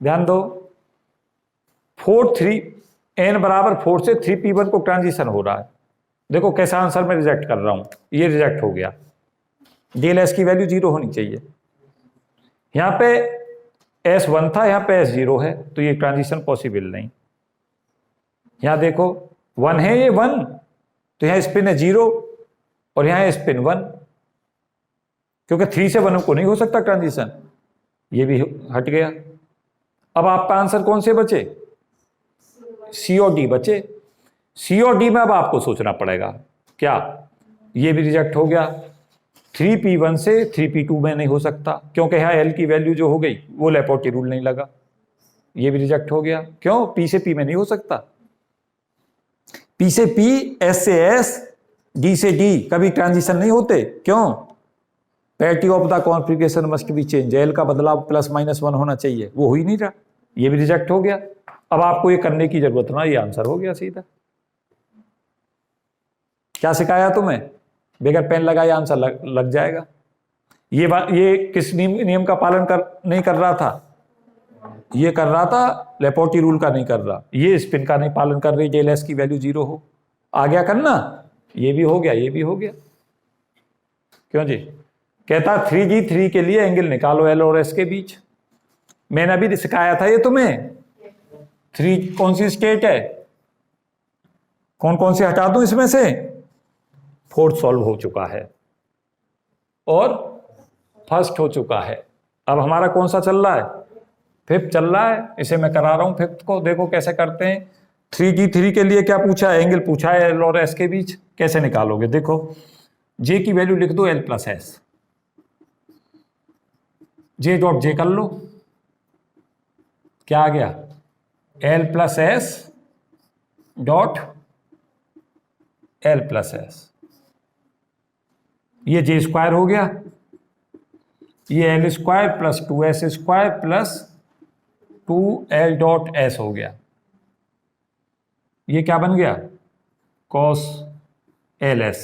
ध्यान दो। 4 3 n बराबर 4 से 3p1 को ट्रांजिशन हो रहा है। देखो कैसा आंसर मैं रिजेक्ट कर रहा हूं, ये रिजेक्ट हो गया। डेल एस की वैल्यू 0 होनी चाहिए। यहां पे S1 था, यहां पे S0 है, तो ये ट्रांजिशन पॉसिबल नहीं। यहां देखो 1 है, ये 1, तो यहां स्पिन है 0 और यहां स्पिन 1, क्योंकि 3 से 1 को नहीं हो सकता ट्रांजिशन, ये भी हट गया। अब आपका आंसर कौन से बचे? सी और डी बचे। सी और डी में अब आपको सोचना पड़ेगा क्या, ये भी रिजेक्ट हो गया। 3p1 से 3p2 में नहीं हो सकता, क्योंकि यहाँ एल की वैल्यू जो हो गई वो लैपोर्टी रूल नहीं लगा, ये भी रिजेक्ट हो गया। क्यों? पी से पी में नहीं हो सकता, पी से पी, एस से एस, डी से डी कभी ट्रांजिशन नहीं होते। क्यों? Parity of the configuration must be change, L का बदलाव +-1 होना चाहिए, वो हो ही नहीं रहा, ये भी रिजेक्ट हो गया। अब आपको ये करने की जरूरत ना, ये आंसर हो गया सीधा। क्या सिखाया तुम्हें? बगैर पेन लगाए आंसर लग जाएगा। ये किस नियम का पालन नहीं कर रहा था? ये कर रहा था लैपोर्टी रूल का, नहीं कर रहा। ये स्पिन का नहीं पालन कर रही, डेल एस की वैल्यू 0 हो। आ गया करना, ये भी हो गया, ये भी हो गया। क्यों जी? कहता 3G3 के लिए एंगल निकालो एल और एस के बीच। मैंने अभी सिखाया था ये तुम्हें। 3 कौन सी स्टेट है, कौन कौन से हटा दूं इसमें से? 4th सॉल्व हो चुका है और 1st हो चुका है। अब हमारा कौन सा चल रहा है? 5th चल रहा है। इसे मैं करा रहा हूं 5th को। देखो कैसे करते हैं। 3G3 के लिए क्या पूछा है? एंगल पूछा है एल और एस के बीच। कैसे निकालोगे? देखो जे की वैल्यू लिख दो L+S, जे डॉट जे कर लो, क्या आ गया? L+S डॉट L+S, ये जे स्क्वायर हो गया, ये L² + 2S² + 2L dot S हो गया। ये क्या बन गया? cos LS।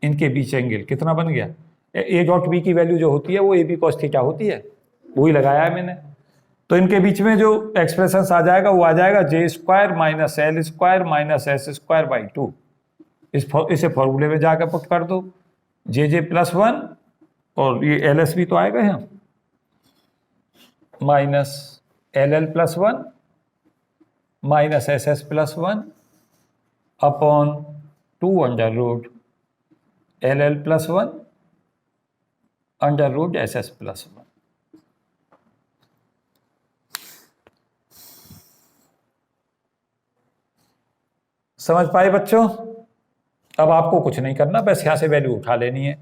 इनके बीच एंगल कितना बन गया? A डॉट B की वैल्यू जो होती है वो AB cos थीटा होती है, वही लगाया है मैंने। तो इनके बीच में जो एक्सप्रेशन आ जाएगा वो आ जाएगा J² - L² - S²/2। इसे फॉर्मूले में जाकर पुट कर दो, JJ+1 और ये LS भी तो आएगा यहाँ, -LL+1 -SS+1 upon 2 √LL+1 √SS+1। समझ पाए बच्चों? अब आपको कुछ नहीं करना, बस यहां से वैल्यू उठा लेनी है।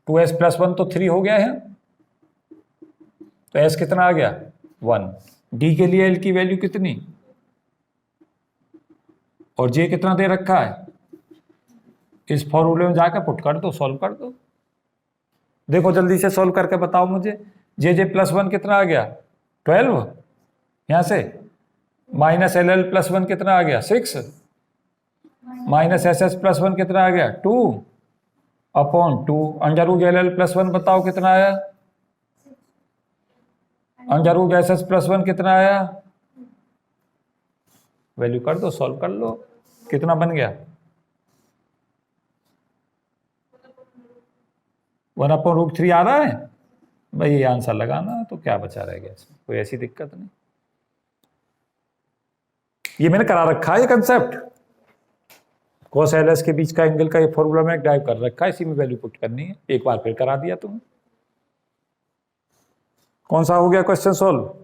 2S+1 तो 3 हो गया है, तो S कितना आ गया? 1। D के लिए L की वैल्यू कितनी और J कितना दे रखा है? इस फॉर्मूले में जाकर पुट कर दो, सॉल्व कर दो। देखो जल्दी से सॉल्व करके बताओ मुझे। JJ+1 कितना आ गया? 12। यहां से -LL+1 कितना आ गया? 6। -SS+1 कितना आ गया? 2 अपॉन 2 √LL+1 बताओ कितना आया? √SS+1 कितना आया? वैल्यू कर दो, सॉल्व कर लो, कितना बन गया? 1/√3 आ रहा है भाई। ये आंसर लगाना तो क्या बचा रह गया इसमें, कोई ऐसी दिक्कत नहीं। ये मैंने करा रखा है ये कंसेप्ट, cos LS के बीच का एंगल का ये फॉर्मूला मैंने ड्राइव कर रखा है, इसी में वैल्यू पुट करनी है। एक बार फिर करा दिया तुमने। कौन सा हो गया क्वेश्चन सॉल्व?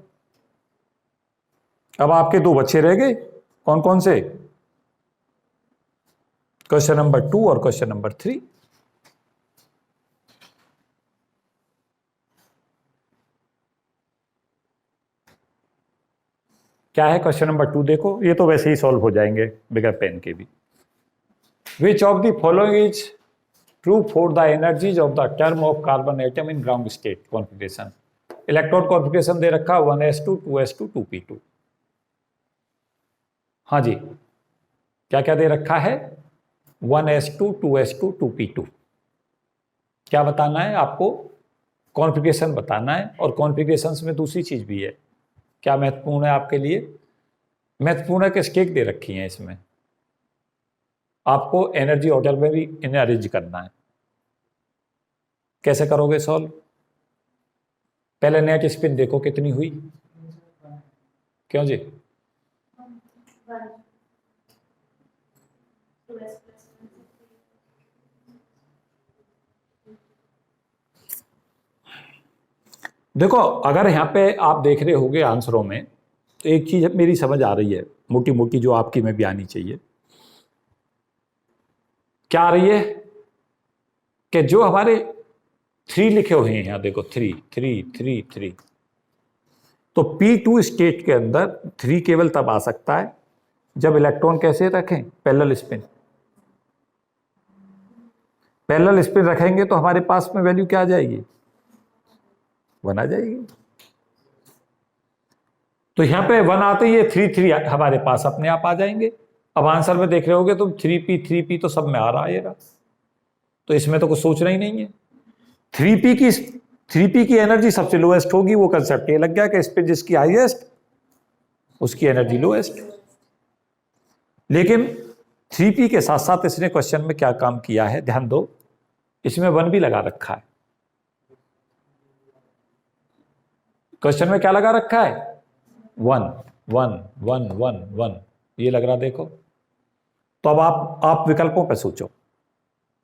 अब आपके दो बच्चे रह गए, कौन कौन से? क्वेश्चन नंबर 2 और क्वेश्चन नंबर 3। क्या है क्वेश्चन नंबर 2? देखो, ये तो वैसे ही सॉल्व हो जाएंगे बिगर पेन के भी। Which of the following is true for the energies of the term of carbon atom in ground state configuration? Electron configuration दे रखा 1s2 2s2 2p2। हाँ जी, क्या क्या दे रखा है? 1s2 2s2 2p2। क्या बताना है आपको? कॉन्फिगरेशन बताना है। और कॉन्फिगरेशन में दूसरी चीज भी है। क्या महत्वपूर्ण है आपके लिए? महत्वपूर्ण है कि स्टेट दे रखी है, इसमें आपको एनर्जी ऑर्डर में भी इन्हें अरेंज करना है। कैसे करोगे सॉल्व? पहले नेट स्पिन देखो कितनी हुई। क्यों जी? देखो, अगर यहाँ पे आप देख रहे होगे आंसरों में, तो एक चीज मेरी समझ आ रही है मोटी मोटी, जो आपकी में भी आनी चाहिए। क्या आ रही है? कि जो हमारे 3 लिखे हुए हैं यहाँ, देखो 3 3 3 3, तो P2 स्टेट के अंदर 3 केवल तब आ सकता है जब इलेक्ट्रॉन कैसे रखें? Parallel spin. पैरेलल स्पिन रखेंगे तो हमारे पास में वैल्यू क्या आ जाएगी? 1 आ जाएगी। तो यहां पे 1 आते ही 3 3 हमारे पास अपने आप आ जाएंगे। अब आंसर में देख रहे होगे तो 3p तो सब में आ रहा है, तो इसमें तो कुछ सोचना ही नहीं है। 3p की एनर्जी सबसे लोएस्ट होगी। वो कंसेप्ट ये लग गया कि स्पिन जिसकी हाईएस्ट उसकी एनर्जी लोएस्ट। लेकिन 3p के साथ साथ इसने क्वेश्चन में क्या काम किया है, ध्यान दो, इसमें 1 भी लगा रखा है। क्वेश्चन में क्या लगा रखा है? 1 1 1 1 1, ये लग रहा, देखो। तो अब आप विकल्पों पे सोचो,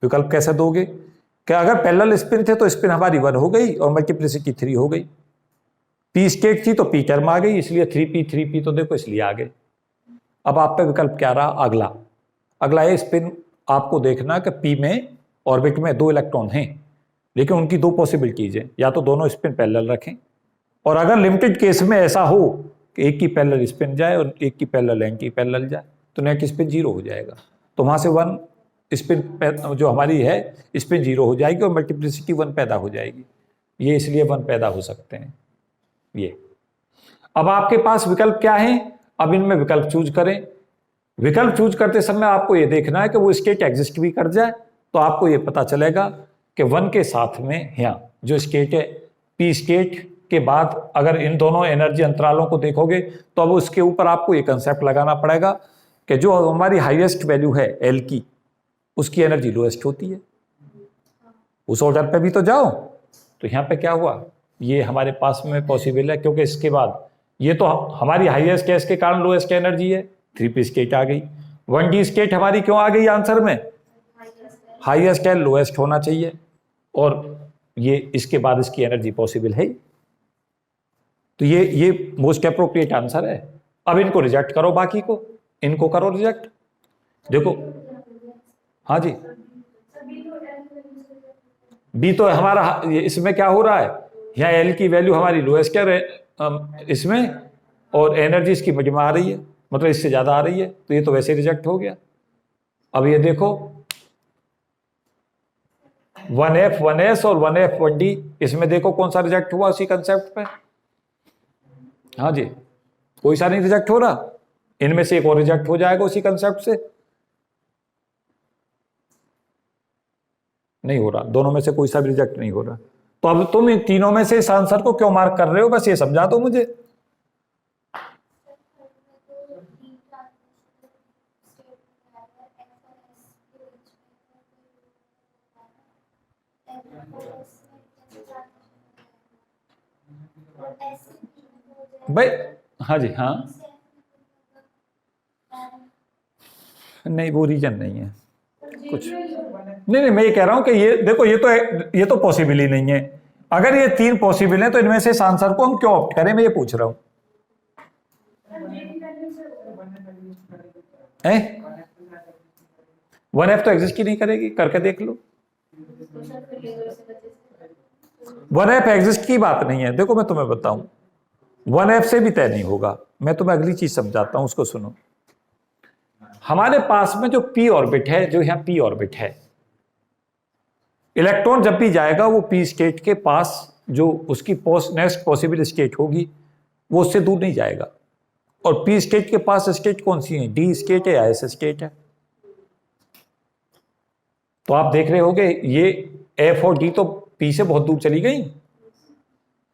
विकल्प कैसे दोगे? कि अगर पैरेलल स्पिन थे तो स्पिन हमारी 1 हो गई और मल्टीप्लिसिटी 3 हो गई। पी स्टेट थी तो पी टर्म आ गई, इसलिए 3p तो देखो इसलिए आ गए। अब आप पे विकल्प क्या रहा? अगला है स्पिन। आपको देखना कि पी में ऑर्बिट में 2 इलेक्ट्रॉन हैं, लेकिन उनकी 2 पॉसिबिलिटीज हैं। या तो दोनों स्पिन पैरेलल रखें, और अगर लिमिटेड केस में ऐसा हो कि एक की पैरेलल स्पिन जाए और एक की पैरेलल एंटी पैरेलल जाए, तो नेट स्पिन 0 हो जाएगा। तो वहां से 1 स्पिन जो हमारी है स्पिन 0 हो जाएगी और मल्टीप्लिसिटी 1 पैदा हो जाएगी। ये इसलिए 1 पैदा हो सकते हैं ये। अब आपके पास विकल्प क्या है? अब इनमें विकल्प चूज करें। विकल्प चूज करते समय आपको ये देखना है कि वो स्टेट एग्जिस्ट भी कर जाए, तो आपको ये पता चलेगा कि 1 के साथ में यहाँ जो स्टेट है पी स्टेट के बाद अगर इन दोनों एनर्जी अंतरालों को देखोगे तो अब उसके ऊपर आपको ये कंसेप्ट लगाना पड़ेगा कि जो हमारी हाईएस्ट वैल्यू है एल की, उसकी एनर्जी लोएस्ट होती है। उस ऑर्डर पे भी तो जाओ। तो यहाँ पे क्या हुआ? ये हमारे पास में पॉसिबल है, क्योंकि इसके बाद ये तो हमारी हाईएस्ट है, इसके कारण लोएस्ट एनर्जी है, 3p स्टेट आ गई। 1d स्टेट हमारी क्यों आ गई आंसर में? हाईएस्ट है, लोएस्ट होना चाहिए, और ये इसके बाद इसकी एनर्जी पॉसिबल है। तो ये मोस्ट अप्रोप्रिएट आंसर है। अब इनको रिजेक्ट करो, बाकी को इनको करो रिजेक्ट। देखो, हाँ जी, बी तो हमारा इसमें क्या हो रहा है? यहाँ एल की वैल्यू हमारी लोएस्ट है इसमें, और एनर्जी इसकी मजमा आ रही है, मतलब इससे ज्यादा आ रही है, तो ये तो वैसे रिजेक्ट हो गया। अब ये देखो 1f 1s और 1f 1d, इसमें देखो कौन सा रिजेक्ट हुआ उसी कंसेप्ट पे। हाँ जी, कोई सा नहीं रिजेक्ट हो रहा, इनमें से एक और रिजेक्ट हो जाएगा उसी कंसेप्ट से। नहीं हो रहा, दोनों में से कोई सा भी रिजेक्ट नहीं हो रहा। तो अब तुम इन तीनों में से इस आंसर को क्यों मार्क कर रहे हो, बस ये समझा दो मुझे। भाई हाँ जी, हाँ नहीं, वो रीजन नहीं है कुछ। नहीं, मैं ये कह रहा हूं कि ये देखो, ये तो पॉसिबल ही नहीं है। अगर ये 3 पॉसिबल है तो इनमें से इस आंसर को हम क्यों ऑप्ट करें, मैं ये पूछ रहा हूं। हैं? 1F तो एग्जिस्ट ही नहीं करेगी, करके देख लो। 1F एग्जिस्ट की बात नहीं है, देखो मैं तुम्हें बताऊं, 1F से भी तय नहीं होगा। मैं तुम्हें अगली चीज समझाता हूं, उसको सुनो। हमारे पास में जो p ऑर्बिट है, जो यहां p ऑर्बिट है, इलेक्ट्रॉन जब भी जाएगा वो p स्टेट के पास, जो उसकी नेक्स्ट पॉसिबल स्टेट होगी, वो उससे दूर नहीं जाएगा। और p स्टेट के पास स्टेट कौन सी है? d स्टेट है या s स्टेट है? तो आप देख रहे होगे ये f और d तो p से बहुत दूर चली गई।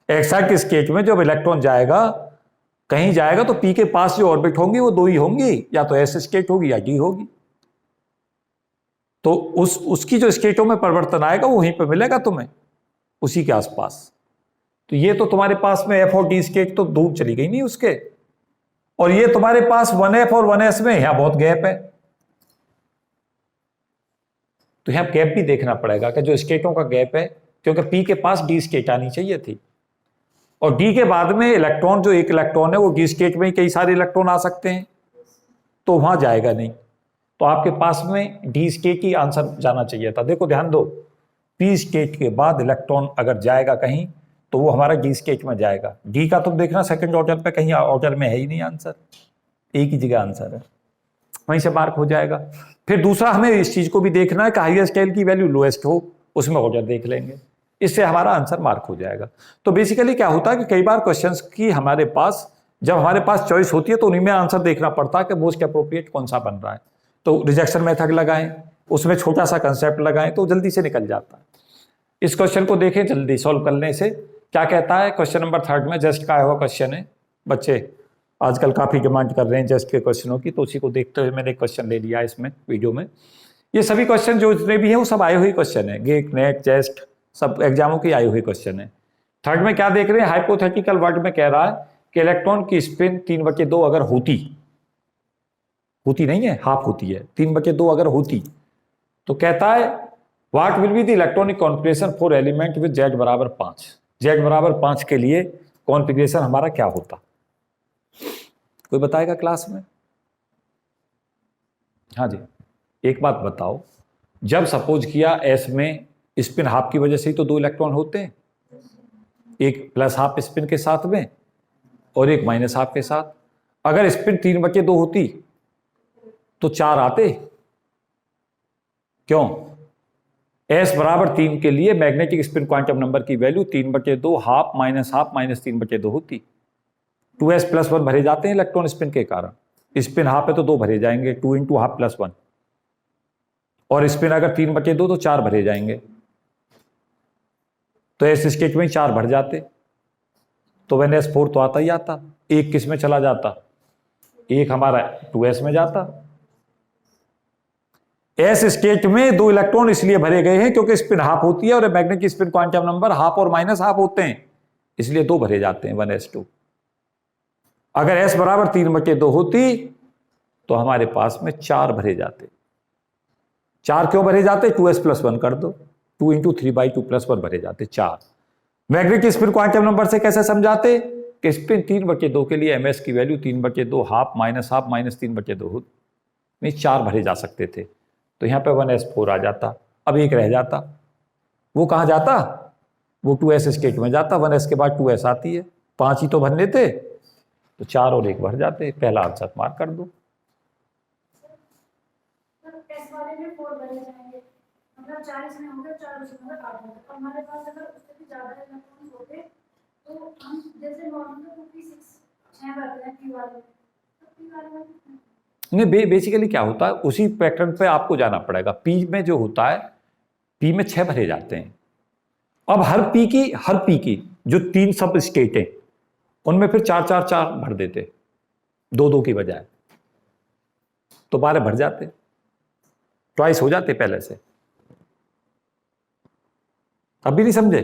एक्साइट स्टेट में जब इलेक्ट्रॉन जाएगा, कहीं जाएगा, तो p के पास जो ऑर्बिट होंगी वो दो ही होंगी, या तो s स्टेट होगी या d होगी। तो उसकी जो स्टेटों में परिवर्तन आएगा वो वहीं पे मिलेगा तुम्हें, उसी के आसपास। तो ये तो तुम्हारे पास में f और d स्टेट तो दूर चली गई नहीं उसके, और ये तुम्हारे पास 1F और 1S में यहां बहुत गैप है। तो यहां गैप भी देखना पड़ेगा कि जो स्टेटों का गैप है, क्योंकि p के पास d स्टेट आनी चाहिए थी, और d के बाद में इलेक्ट्रॉन, जो एक इलेक्ट्रॉन है वो d स्टेट में कई सारे इलेक्ट्रॉन आ सकते हैं, तो वहां जाएगा नहीं। तो आपके पास में d स्टेट ही आंसर जाना चाहिए था। देखो ध्यान दो, p स्टेट के बाद इलेक्ट्रॉन अगर जाएगा कहीं तो वो हमारा d स्टेट में जाएगा। d का तुम देखना सेकंड ऑर्डर पे कहीं ऑर्डर में है ही नहीं आंसर, एक ही जगह आंसर है, वहीं से मार्क हो जाएगा। फिर दूसरा हमें इस चीज को भी देखना है कि हाईएस्ट स्केल की वैल्यू लोएस्ट हो, उसमें ऑर्डर देख लेंगे, इससे हमारा आंसर मार्क हो जाएगा। तो बेसिकली क्या होता है कि कई बार क्वेश्चंस की हमारे पास, जब हमारे पास चॉइस होती है तो उन्हीं में आंसर देखना पड़ता है कि मोस्ट अप्रोप्रिएट कौन सा बन रहा है। तो रिजेक्शन मेथड लगाएं, उसमें छोटा सा कंसेप्ट लगाएं तो जल्दी से निकल जाता है। इस क्वेश्चन को देखें जल्दी सॉल्व करने से। क्या कहता है क्वेश्चन नंबर 3 में, जस्ट का आया हुआ क्वेश्चन है। बच्चे आजकल काफी डिमांड कर रहे हैं जस्ट के क्वेश्चनों की, तो उसी को देखते हुए मैंने क्वेश्चन ले लिया इसमें वीडियो में। ये सभी क्वेश्चन जो जितने भी हैं वो सब आए हुए क्वेश्चन है, गेट नेट जस्ट सब एग्जामों की आए हुए क्वेश्चन है। 3 में क्या देख रहे हैं, हाइपोथेटिकल वर्ड में कह रहा है कि इलेक्ट्रॉन की स्पिन 3/2 अगर होती नहीं है, हाफ होती है, 3/2 अगर होती, तो कहता है what will be the electronic configuration for element with Z बराबर 5। Z बराबर 5 के लिए कॉन्फिगरेशन हमारा क्या होता? कोई बताएगा क्लास में? हाँ जी, एक बात बताओ, जब सपोज किया S में स्पिन हाफ की वजह से ही तो 2 इलेक्ट्रॉन होते हैं, एक प्लस हाफ स्पिन के साथ में और एक माइनस हाफ के साथ। अगर स्पिन 3/2 होती तो 4 आते। क्यों? S बराबर 3 के लिए मैग्नेटिक स्पिन क्वांटम नंबर की वैल्यू 3/2 हाफ माइनस 3/2 होती। 2s + 1 भरे जाते हैं इलेक्ट्रॉन स्पिन के कारण। स्पिन हाफ है तो 2 भरे जाएंगे, 2 × हाफ + 1, और स्पिन अगर 3/2 तो 4 भरे जाएंगे। तो S स्टेट में 4 भर जाते, तो वैन S4 तो आता ही आता। एक किस में चला जाता? एक हमारा 2s में जाता। S स्टेट में 2 इलेक्ट्रॉन इसलिए भरे गए हैं क्योंकि स्पिन हाफ होती है और magnetic spin quantum number half और माइनस हाफ होते हैं, इसलिए 2 भरे जाते हैं 1s2। अगर S बराबर 3/2 होती तो हमारे पास में 4 भरे जाते। 4 क्यों भरे जाते? 2s + 1 कर दो, 2 × 3/2 + 1 भरे जाते 4। मैग्नेटिक स्पिन क्वांटम नंबर से कैसे समझाते कि स्पिन 3/2 के लिए ms की वैल्यू 3/2 हाफ माइनस 3/2 नहीं 4 भरे जा सकते थे। तो यहां पे 1s4 आ जाता। अब एक रह जाता, वो कहां जाता? वो 2s स्टेट में जाता। 1s के बाद 2s आती है, 5 ही तो भरने थे, तो 4 और 1 भर जाते। पहला आंसर मार्क कर दो। मतलब 4 इसमें होंगे, 4 उसमें होंगे, 8 होंगे। तो हमारे पास अगर उससे भी ज्यादा इलेक्ट्रॉन्स होते तो हम जैसे नॉर्मल तो 6 भरते हैं p वाले, तो p वाले नहीं। बेसिकली क्या होता है, उसी पैटर्न पे आपको जाना पड़ेगा। p में जो होता है, p में 6 भरे जाते हैं। अब हर p की जो 3 सब स्टेट है उनमें फिर 4 भर देते, 2 की बजाय, तो 12 भर जाते, ट्वाइस हो जाते पहले से। अब भी नहीं समझे?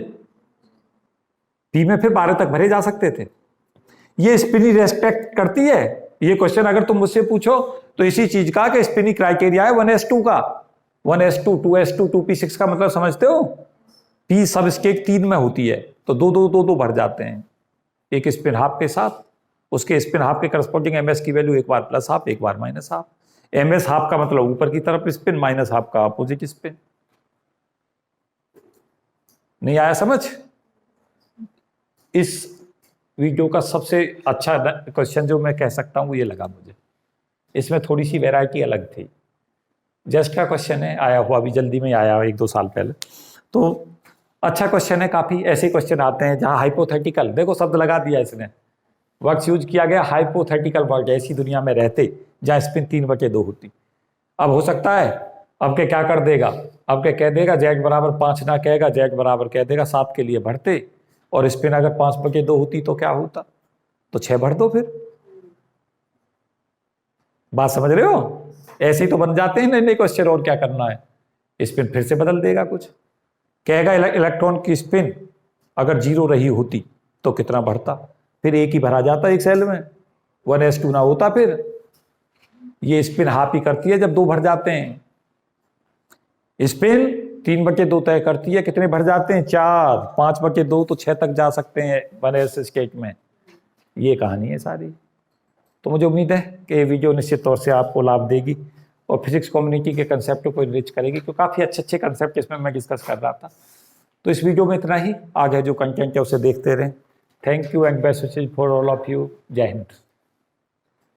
p में फिर 12 तक भरे जा सकते थे। ये स्पिनी रेस्पेक्ट करती है। ये क्वेश्चन अगर तुम मुझसे पूछो तो इसी चीज का कि स्पिनी क्राइटेरिया है 1s2 का। 1s2 2s2 2p6 का मतलब समझते हो? p सब स्टेट 3 में होती है तो 2 भर जाते हैं, एक स्पिन हाफ के साथ उसके स्पिन हाफ के करस्पॉन्डिंग ms की वैल्यू एक बार प्लस हाफ एक बार माइनस हाफ। ms हाफ का मतलब ऊपर की तरफ स्पिन, माइनस हाफ का अपोजिट स्पिन। नहीं आया समझ? इस वीडियो का सबसे अच्छा क्वेश्चन जो मैं कह सकता हूं वो ये लगा मुझे, इसमें थोड़ी सी वैरायटी अलग थी। जस्ट का क्वेश्चन है, आया हुआ अभी जल्दी में आया 1-2 साल पहले, तो अच्छा क्वेश्चन है काफी। ऐसे क्वेश्चन आते हैं जहां हाइपोथेटिकल, देखो शब्द लगा दिया इसने, वर्ड्स यूज किया गया हाइपोथेटिकल वर्ड, ऐसी दुनिया में रहते जहां स्पिन 3/2 होती। अब हो सकता है अब के क्या कर देगा, अब के कह देगा z बराबर 5 ना कहेगा, z बराबर कह देगा 7 के लिए भरते, और स्पिन अगर 5/2 होती तो क्या होता, तो 6 भर दो। फिर बात समझ रहे हो? ऐसे ही तो बन जाते हैं नए नए क्वेश्चन, और क्या करना है, स्पिन फिर से बदल देगा कुछ। कहेगा इलेक्ट्रॉन की स्पिन अगर 0 रही होती तो कितना भरता, फिर एक ही भरा जाता एक सेल में, 1s2 ना होता। फिर ये स्पिन हाफ ही करती है जब 2 भर जाते हैं, स्पिन 3/2 तय करती है, कितने भर जाते हैं 4, 5/2 तो 6 तक जा सकते हैं 1s स्टेट में। ये कहानी है सारी। तो मुझे उम्मीद है कि ये वीडियो निश्चित तौर से आपको लाभ देगी और फिजिक्स कम्युनिटी के कंसेप्ट को इनरिच करेगी, क्योंकि काफ़ी अच्छे कंसेप्ट इसमें मैं डिस्कस कर रहा था। तो इस वीडियो में इतना ही, आगे जो कंटेंट है उसे देखते रहें। Thank you and best wishes for all of you. जय हिंद।